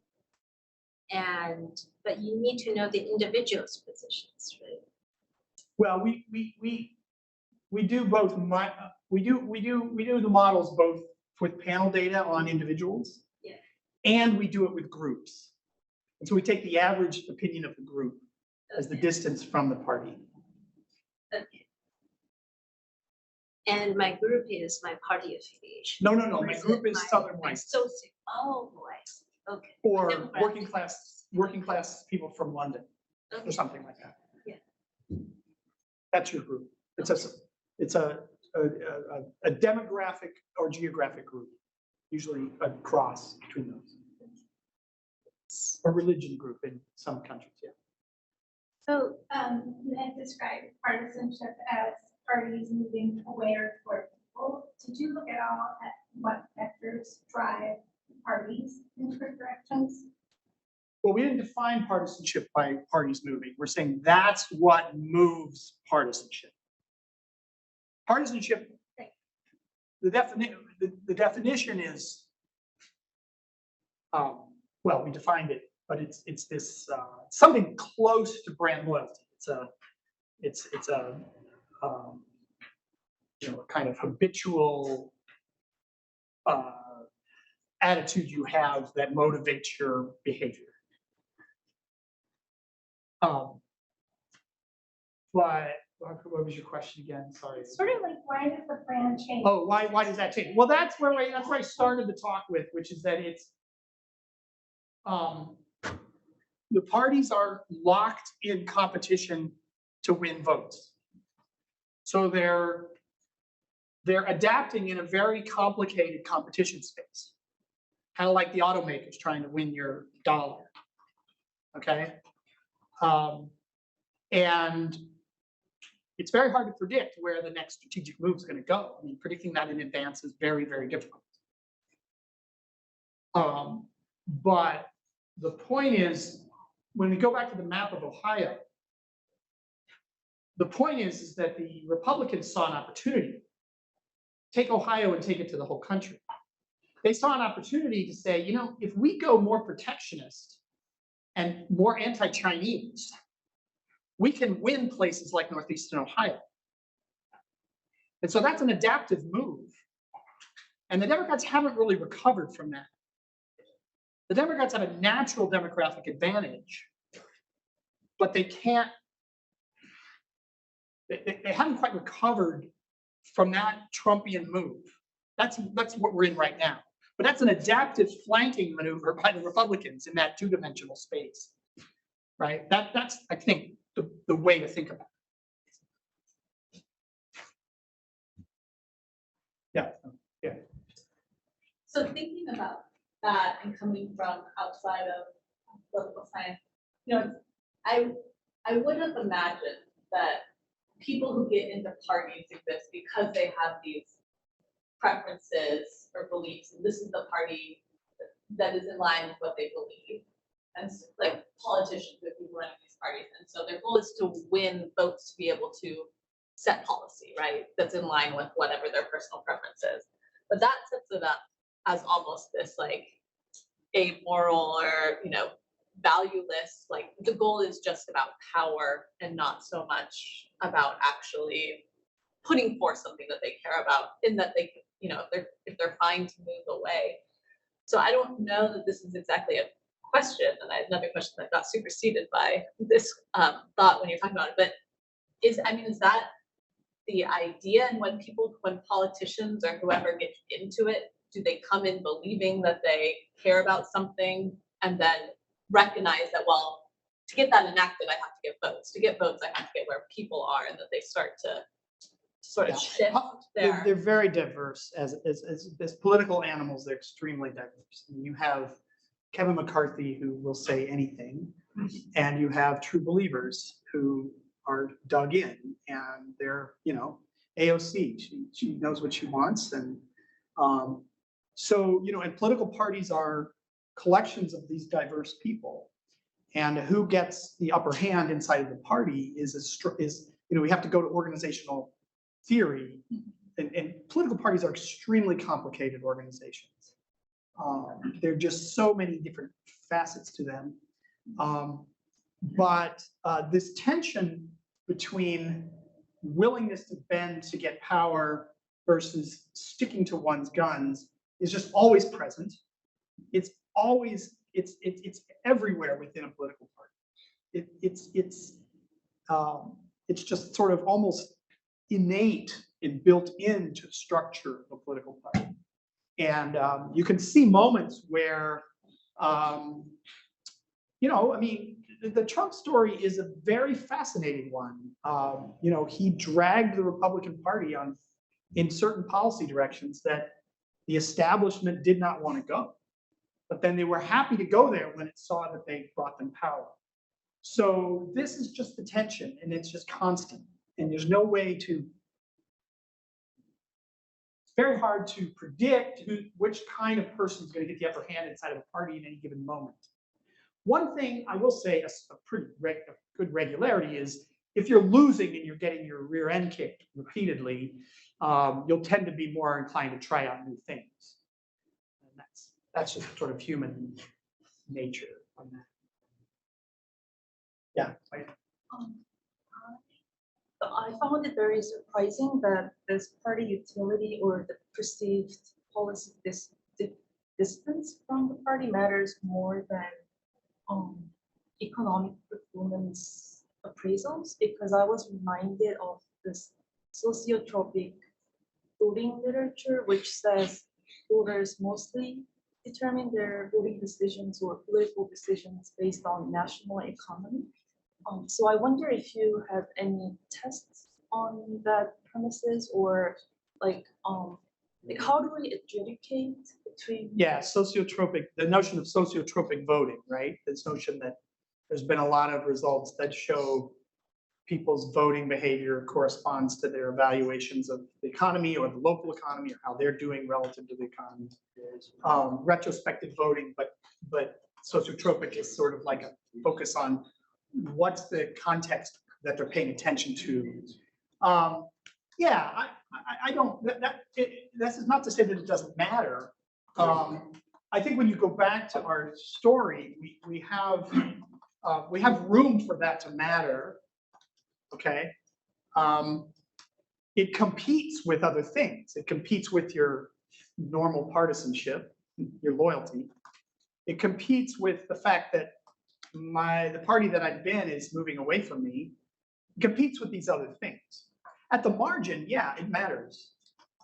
Speaker 4: But you need to know the individual's positions, right?
Speaker 3: Well, we do both. We do the models both with panel data on individuals, and we do it with groups. And so we take the average opinion of the group as the distance from the party.
Speaker 4: Okay. And my group is my party affiliation.
Speaker 3: No. My group is Southern White.
Speaker 4: Oh, boy. Okay.
Speaker 3: Or
Speaker 4: Demographic.
Speaker 3: working class people from London, or something like that.
Speaker 4: Yeah.
Speaker 3: That's your group. It's a demographic or geographic group, usually a cross between those. A religion group in some countries,
Speaker 9: So you had described partisanship as parties moving away or toward people. Did you look at all at what factors drive parties in different directions?
Speaker 3: Well, we didn't define partisanship by parties moving. We're saying that's what moves partisanship. Partisanship, the definition is, well, we defined it, but it's this something close to brand loyalty. It's a kind of habitual attitude you have that motivates your behavior. But What was your question again? Sorry.
Speaker 9: Sort of like, why does the plan change?
Speaker 3: Oh, why does that change? Well, that's where I started the talk with, which is that it's the parties are locked in competition to win votes. So they're adapting in a very complicated competition space. Kind of like the automakers trying to win your dollar. Okay. And it's very hard to predict where the next strategic move is going to go. I mean, predicting that in advance is very, very difficult. But the point is, when we go back to the map of Ohio, the point is that the Republicans saw an opportunity. Take Ohio and take it to the whole country. They saw an opportunity to say, you know, if we go more protectionist and more anti-Chinese, we can win places like Northeastern Ohio. And so that's an adaptive move. And the Democrats haven't really recovered from that. The Democrats have a natural demographic advantage, but they can't, they haven't quite recovered from that Trumpian move. That's what we're in right now. But that's an adaptive flanking maneuver by the Republicans in that two-dimensional space, right? That's, I think, the way to think about it. Yeah, yeah.
Speaker 1: So thinking about that and coming from outside of political science, you know, I would have imagined that people who get into parties exist because they have these preferences or beliefs, and this is the party that is in line with what they believe. And like politicians would be running these parties, and so their goal is to win votes to be able to set policy, right? That's in line with whatever their personal preference is. But that sets it up as almost this like amoral or, you know, valueless, like the goal is just about power and not so much about actually putting forth something that they care about, in that they, you know, if they're fine to move away. So I don't know that this is exactly a question, and I have another question that got superseded by this thought when you're talking about it, but is that the idea? And when politicians or whoever gets into it, do they come in believing that they care about something and then recognize that, well, to get that enacted, I have to get votes. To get votes, I have to get where people are, and that they start to sort of shift there.
Speaker 3: They're very diverse as political animals. They're extremely diverse. And you have Kevin McCarthy, who will say anything, and you have true believers who are dug in, and they're, you know, AOC. She knows what she wants, and so, you know, and political parties are collections of these diverse people, and who gets the upper hand inside of the party is you know, we have to go to organizational theory, and political parties are extremely complicated organizations. There are just so many different facets to them, but this tension between willingness to bend to get power versus sticking to one's guns is just always present. It's always, it's everywhere within a political party. It's just sort of almost innate and built into the structure of a political party. And you can see moments where, you know, I mean, the Trump story is a very fascinating one. You know, he dragged the Republican Party in certain policy directions that the establishment did not want to go. But then they were happy to go there when it saw that they brought them power. So this is just the tension, and it's just constant. And there's no way to, it's very hard to predict which kind of person is going to get the upper hand inside of a party in any given moment. One thing I will say, a pretty good regularity is, if you're losing and you're getting your rear end kicked repeatedly, you'll tend to be more inclined to try out new things. And that's just sort of human nature on that. Yeah.
Speaker 10: I found it very surprising that this party utility or the perceived policy distance from the party matters more than economic performance appraisals because I was reminded of this sociotropic voting literature, which says voters mostly determine their voting decisions or political decisions based on national economy. So I wonder if you have any tests on that premises or like how do we adjudicate between?
Speaker 3: Yeah, sociotropic, the notion of sociotropic voting, right? This notion that there's been a lot of results that show people's voting behavior corresponds to their evaluations of the economy or the local economy or how they're doing relative to the economy. Retrospective voting, but sociotropic is sort of like a focus on what's the context that they're paying attention to. Yeah, I don't, this is not to say that it doesn't matter. I think when you go back to our story, we have room for that to matter. Okay, it competes with other things. It competes with your normal partisanship, your loyalty. It competes with the fact that the party that I've been is moving away from me. It competes with these other things. At the margin, yeah, it matters,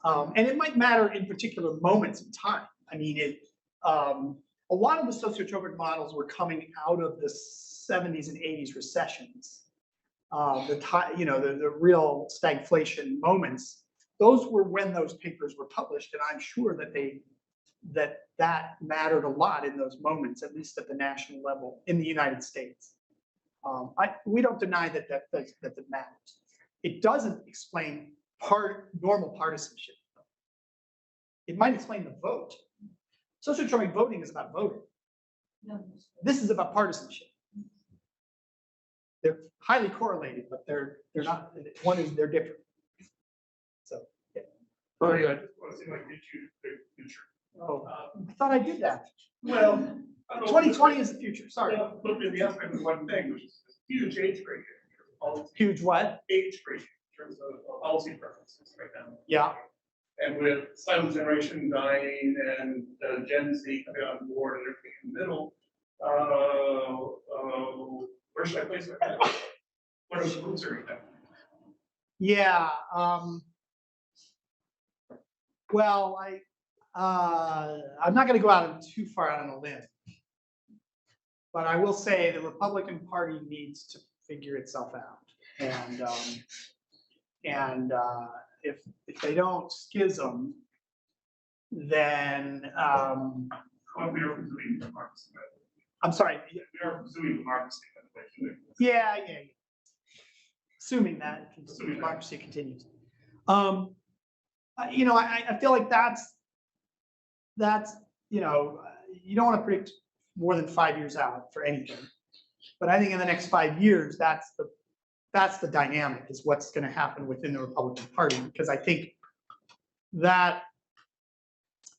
Speaker 3: and it might matter in particular moments in time. I mean, a lot of the sociotropic models were coming out of the 70s and 80s recessions. The real stagflation moments, those were when those papers were published, and I'm sure that that mattered a lot in those moments, at least at the national level in the United States. We don't deny that matters. It doesn't explain normal partisanship. It might explain the vote. Sociotropic voting is about voting. This is about partisanship. They're highly correlated, but they're not. They're different. So yeah.
Speaker 5: Oh yeah, I just want to see if I can get you the future.
Speaker 3: Oh, I thought I did that.
Speaker 5: Well,
Speaker 3: 2020 is the future. Sorry.
Speaker 5: Look at the aspect of one thing, which is huge age gradient.
Speaker 3: Huge what?
Speaker 5: Age gradient in terms of policy preferences right now.
Speaker 3: Yeah.
Speaker 5: And with silent generation dying and Gen Z coming on board and everything in the middle, where should I place my head? What are the moves are you having?
Speaker 3: Yeah. Well, I'm not going to go out too far out on a limb, but I will say the Republican Party needs to figure itself out, and if they don't schism, then
Speaker 5: We are presuming democracy.
Speaker 3: I'm sorry.
Speaker 5: We are presuming democracy.
Speaker 3: Yeah. Assuming that democracy continues. I feel like that's you don't want to predict more than 5 years out for anything, but I think in the next 5 years, that's the dynamic is what's going to happen within the Republican Party, because I think that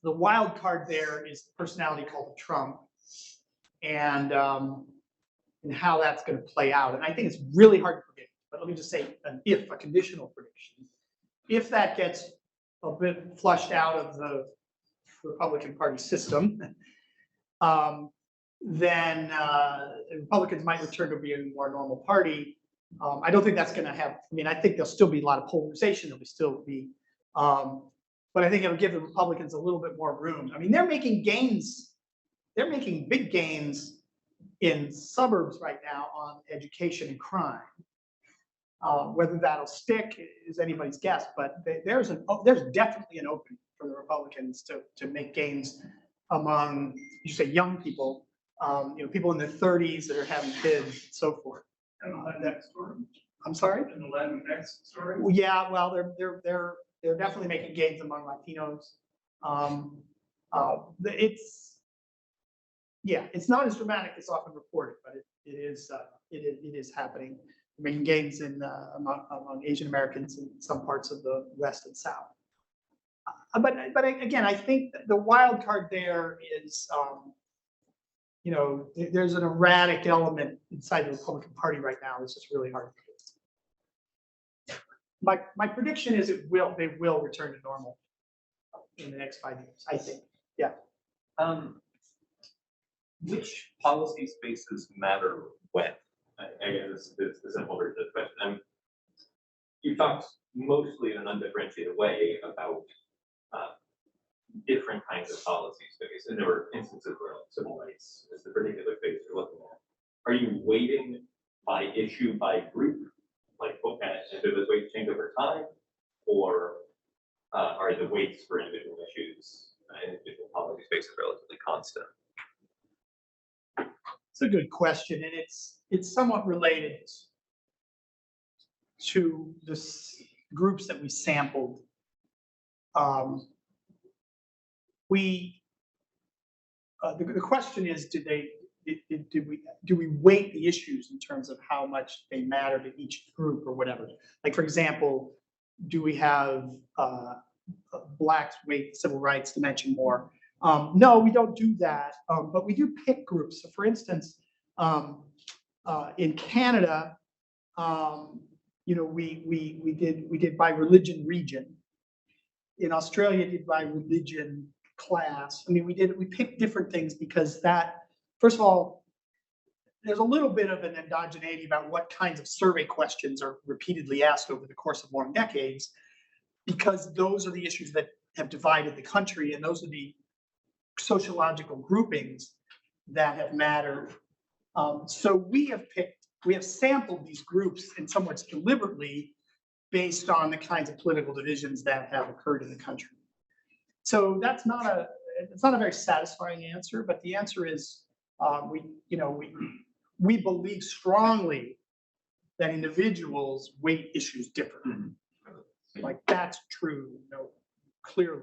Speaker 3: the wild card there is the personality called Trump, and how that's going to play out. And I think it's really hard to predict. But let me just say a conditional prediction. If that gets a bit flushed out of the Republican Party system, then Republicans might return to being a more normal party. I don't think that's going to have. I mean, I think there'll still be a lot of polarization. There'll still be, but I think it'll give the Republicans a little bit more room. I mean, they're making gains. They're making big gains in suburbs right now on education and crime. Whether that'll stick is anybody's guess, but there's definitely an opening for the Republicans to make gains among, you say, young people, people in their 30s that are having kids and so forth.
Speaker 5: And the Latinx story.
Speaker 3: I'm sorry?
Speaker 5: And the Latinx story.
Speaker 3: Well, yeah, well, they're definitely making gains among Latinos. It's not as dramatic as often reported, but it is happening. We're making gains among Asian Americans in some parts of the West and South. But again, I think the wild card there is, there's an erratic element inside the Republican Party right now. It's just really hard to predict. My prediction is they will return to normal in the next 5 years, I think. Yeah.
Speaker 7: Which policy spaces matter when? again, this is the simple version of the question. You talked mostly in an undifferentiated way about different kinds of policy space, and there were instances where like, civil rights is the particular space you're looking at. Are you weighting by issue, by group, like okay, and do those weights change over time, or are the weights for individual issues, individual policy spaces relatively constant?
Speaker 3: It's a good question, and it's somewhat related to the groups that we sampled. The question is, do we weight the issues in terms of how much they matter to each group or whatever? Like, for example, do we have blacks weight civil rights dimension more? No, we don't do that, but we do pick groups. So for instance, in Canada, we did by religion region. In Australia, did by religion class. I mean, we picked different things because that, first of all, there's a little bit of an endogeneity about what kinds of survey questions are repeatedly asked over the course of long decades, because those are the issues that have divided the country, and those are the sociological groupings that have mattered. So we have sampled these groups in somewhat deliberately based on the kinds of political divisions that have occurred in the country. So it's not a very satisfying answer, but the answer is we believe strongly that individuals weight issues differently. Like that's true, clearly.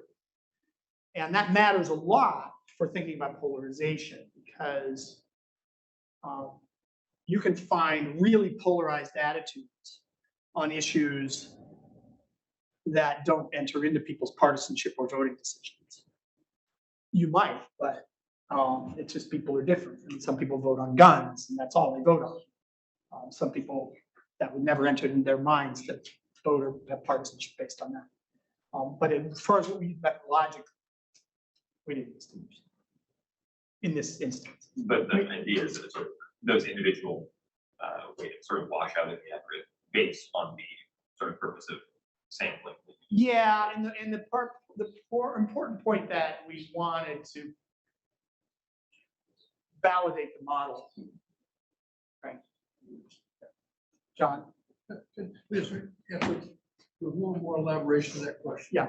Speaker 3: And that matters a lot for thinking about polarization, because you can find really polarized attitudes on issues that don't enter into people's partisanship or voting decisions. You might, but it's just people are different. I mean, some people vote on guns, and that's all they vote on. Some people, that would never enter into their minds to vote or have partisanship based on that. But as far as what we use methodologically, we didn't distinguish in this instance.
Speaker 7: But the idea is that sort of those individual weights sort of wash out in the aggregate based on the sort of purpose of sampling.
Speaker 3: Yeah, and the more important point that we wanted to validate the model. Right. John?
Speaker 6: Please, answer with a little more elaboration of that question.
Speaker 3: Yeah.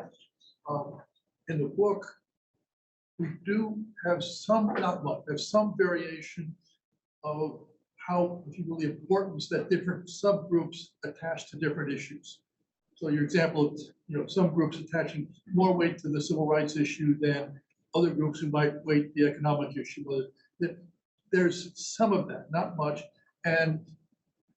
Speaker 6: In the book, we do have some, not much, have some variation of how, if you will, the importance that different subgroups attach to different issues. So your example, some groups attaching more weight to the civil rights issue than other groups who might weight the economic issue. There's some of that, not much. And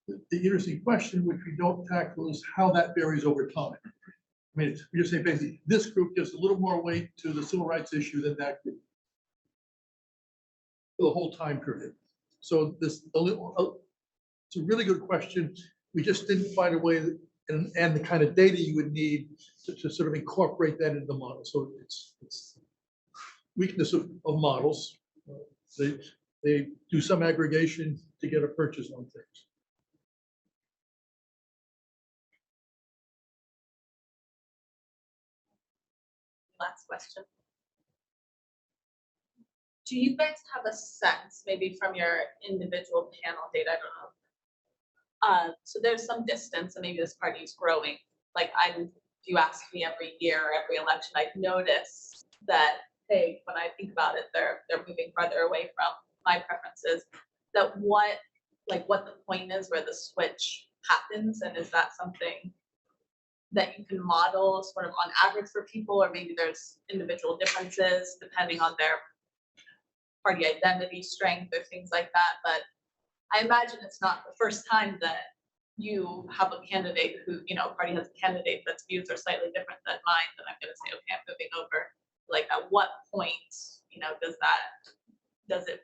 Speaker 6: the interesting question, which we don't tackle, is how that varies over time. I mean, we just say basically, this group gives a little more weight to the civil rights issue than that group for the whole time period. So it's a really good question. We just didn't find a way that, and the kind of data you would need to sort of incorporate that into the model. So it's weakness of models. They do some aggregation to get a purchase on things.
Speaker 1: Last question. Do you guys have a sense, maybe from your individual panel data, I don't know. So there's some distance, and maybe this party is growing. Like if you ask me every year, every election, I've noticed that, hey, when I think about it, they're moving farther away from my preferences. That what the point is where the switch happens, and is that something that you can model sort of on average for people, or maybe there's individual differences depending on their party identity, strength, or things like that. But I imagine it's not the first time that you have a candidate who, a party has a candidate that's views are slightly different than mine, then I'm going to say, okay, I'm moving over. Like, at what point, does it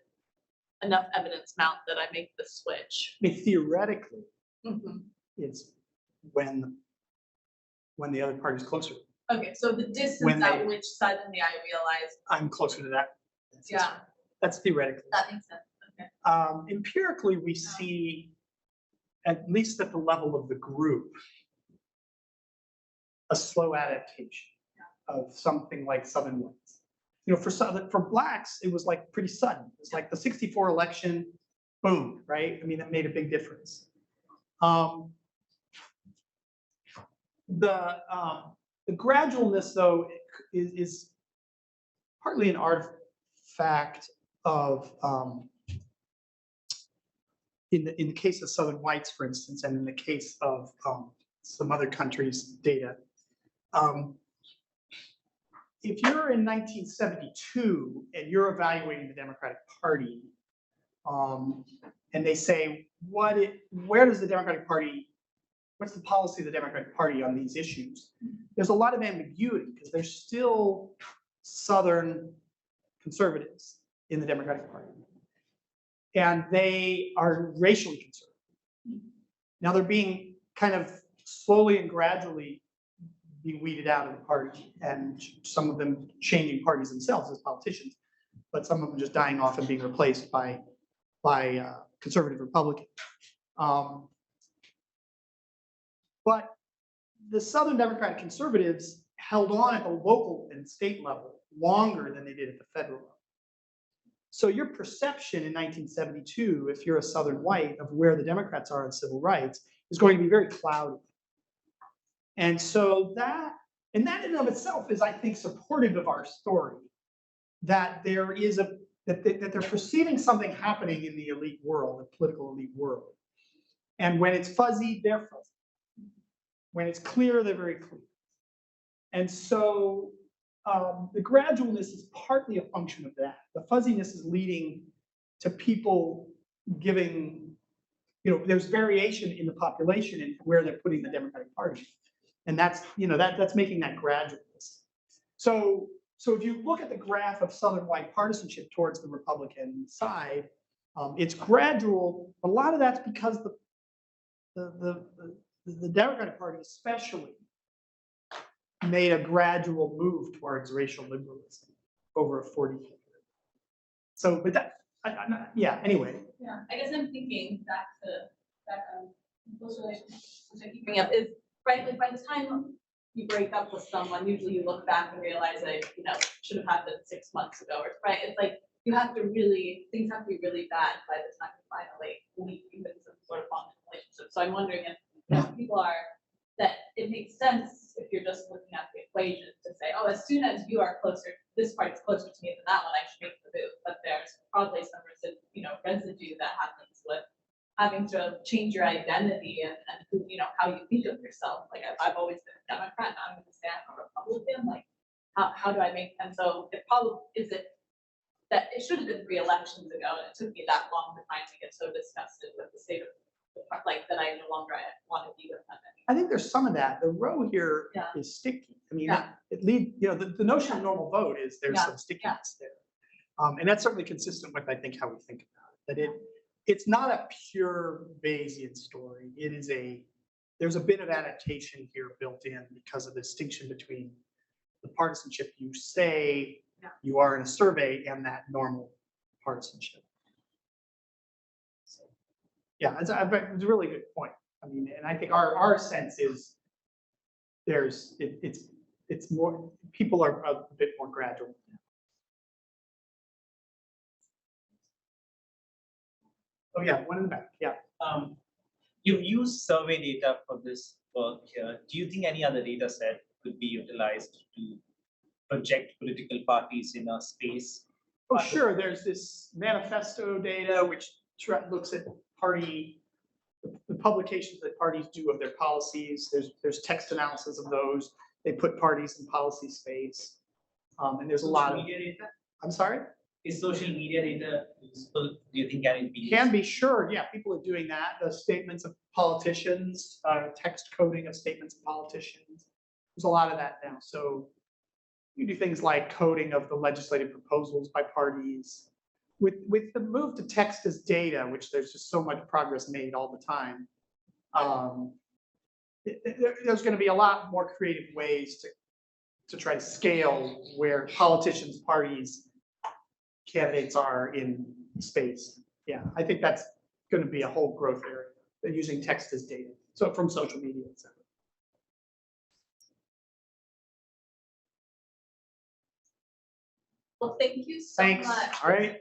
Speaker 1: enough evidence mount that I make the switch?
Speaker 3: I mean, theoretically, it's when the other party is closer.
Speaker 1: Okay, so the distance at which suddenly I realize
Speaker 3: I'm closer to that.
Speaker 1: Yeah,
Speaker 3: that's theoretically.
Speaker 1: that makes sense. Okay.
Speaker 3: Empirically, we see at least at the level of the group, a slow adaptation of something like Southern whites. You know, for blacks, it was like pretty sudden. It's like the '64 election, boom, right? I mean, that made a big difference. The gradualness, though, is partly an artifact of, in the case of Southern whites, for instance, and in the case of some other countries' data. If you're in 1972 and you're evaluating the Democratic Party, and they say, where does the Democratic Party, what's the policy of the Democratic Party on these issues? There's a lot of ambiguity because there's still Southern conservatives in the Democratic Party. And they are racially conservative. Now they're being kind of slowly and gradually being weeded out of the party, and some of them changing parties themselves as politicians, but some of them just dying off and being replaced by conservative Republicans. But the Southern Democratic conservatives held on at the local and state level longer than they did at the federal level. So your perception in 1972, if you're a Southern white, of where the Democrats are on civil rights is going to be very cloudy. And so that in and of itself is, I think, supportive of our story, that there is that they're perceiving something happening in the elite world, the political elite world. And when it's fuzzy, they're fuzzy. When it's clear, they're very clear. And so the gradualness is partly a function of that. The fuzziness is leading to people giving, there's variation in the population and where they're putting the Democratic Party. And that's, that's making that gradualness. So if you look at the graph of Southern white partisanship towards the Republican side, it's gradual. A lot of that's because the Democratic Party especially made a gradual move towards racial liberalism over a 40-year period. So, but that, anyway.
Speaker 1: Yeah, I guess I'm thinking back to those relationships, which I keep bringing up, is right, like by the time you break up with someone, usually you look back and realize that, should have happened 6 months ago, right? It's like things have to be really bad by the time you finally leave even some sort of long-term relationship. So I'm wondering if people that it makes sense if you're just looking at the equation to say, oh, as soon as you are closer, this part is closer to me than that one, I should make the move. But there's probably some residue that happens with having to change your identity and who, how you think of yourself. Like I've always been a Democrat, now I'm going to say I'm a Republican. Like how do I make, and so it probably is it that it should have been 3 elections ago, and it took me that long to finally get so disgusted with the state of like that I no longer want to be with them anymore.
Speaker 3: I think there's some of that. The row here is sticky. I mean, it leads, the notion of normal vote is there's some stickiness there. And that's certainly consistent with, I think, how we think about it. That it's not a pure Bayesian story. It is there's a bit of adaptation here built in because of the distinction between the partisanship you say you are in a survey and that normal partisanship. So, it's a really good point. I mean, and I think our sense is it's more, people are a bit more gradual. Oh yeah, one in the back. Yeah.
Speaker 8: You've used survey data for this work here. Do you think any other data set could be utilized to project political parties in a space?
Speaker 3: Oh, sure. There's this manifesto data which looks at the publications that parties do of their policies. There's text analysis of those. They put parties in policy space, and there's a lot of
Speaker 8: media data.
Speaker 3: I'm sorry.
Speaker 8: Is social media data useful? Do you think can it be?
Speaker 3: Can be, sure. Yeah, people are doing that. The statements of politicians, text coding of statements of politicians. There's a lot of that now. So you do things like coding of the legislative proposals by parties. With the move to text as data, which there's just so much progress made all the time, there's going to be a lot more creative ways to try to scale where politicians, parties, candidates are in space. Yeah, I think that's going to be a whole growth area. They're using text as data, so from social media, et cetera.
Speaker 1: Well, thank you so
Speaker 3: Thanks,
Speaker 1: much.
Speaker 3: all right.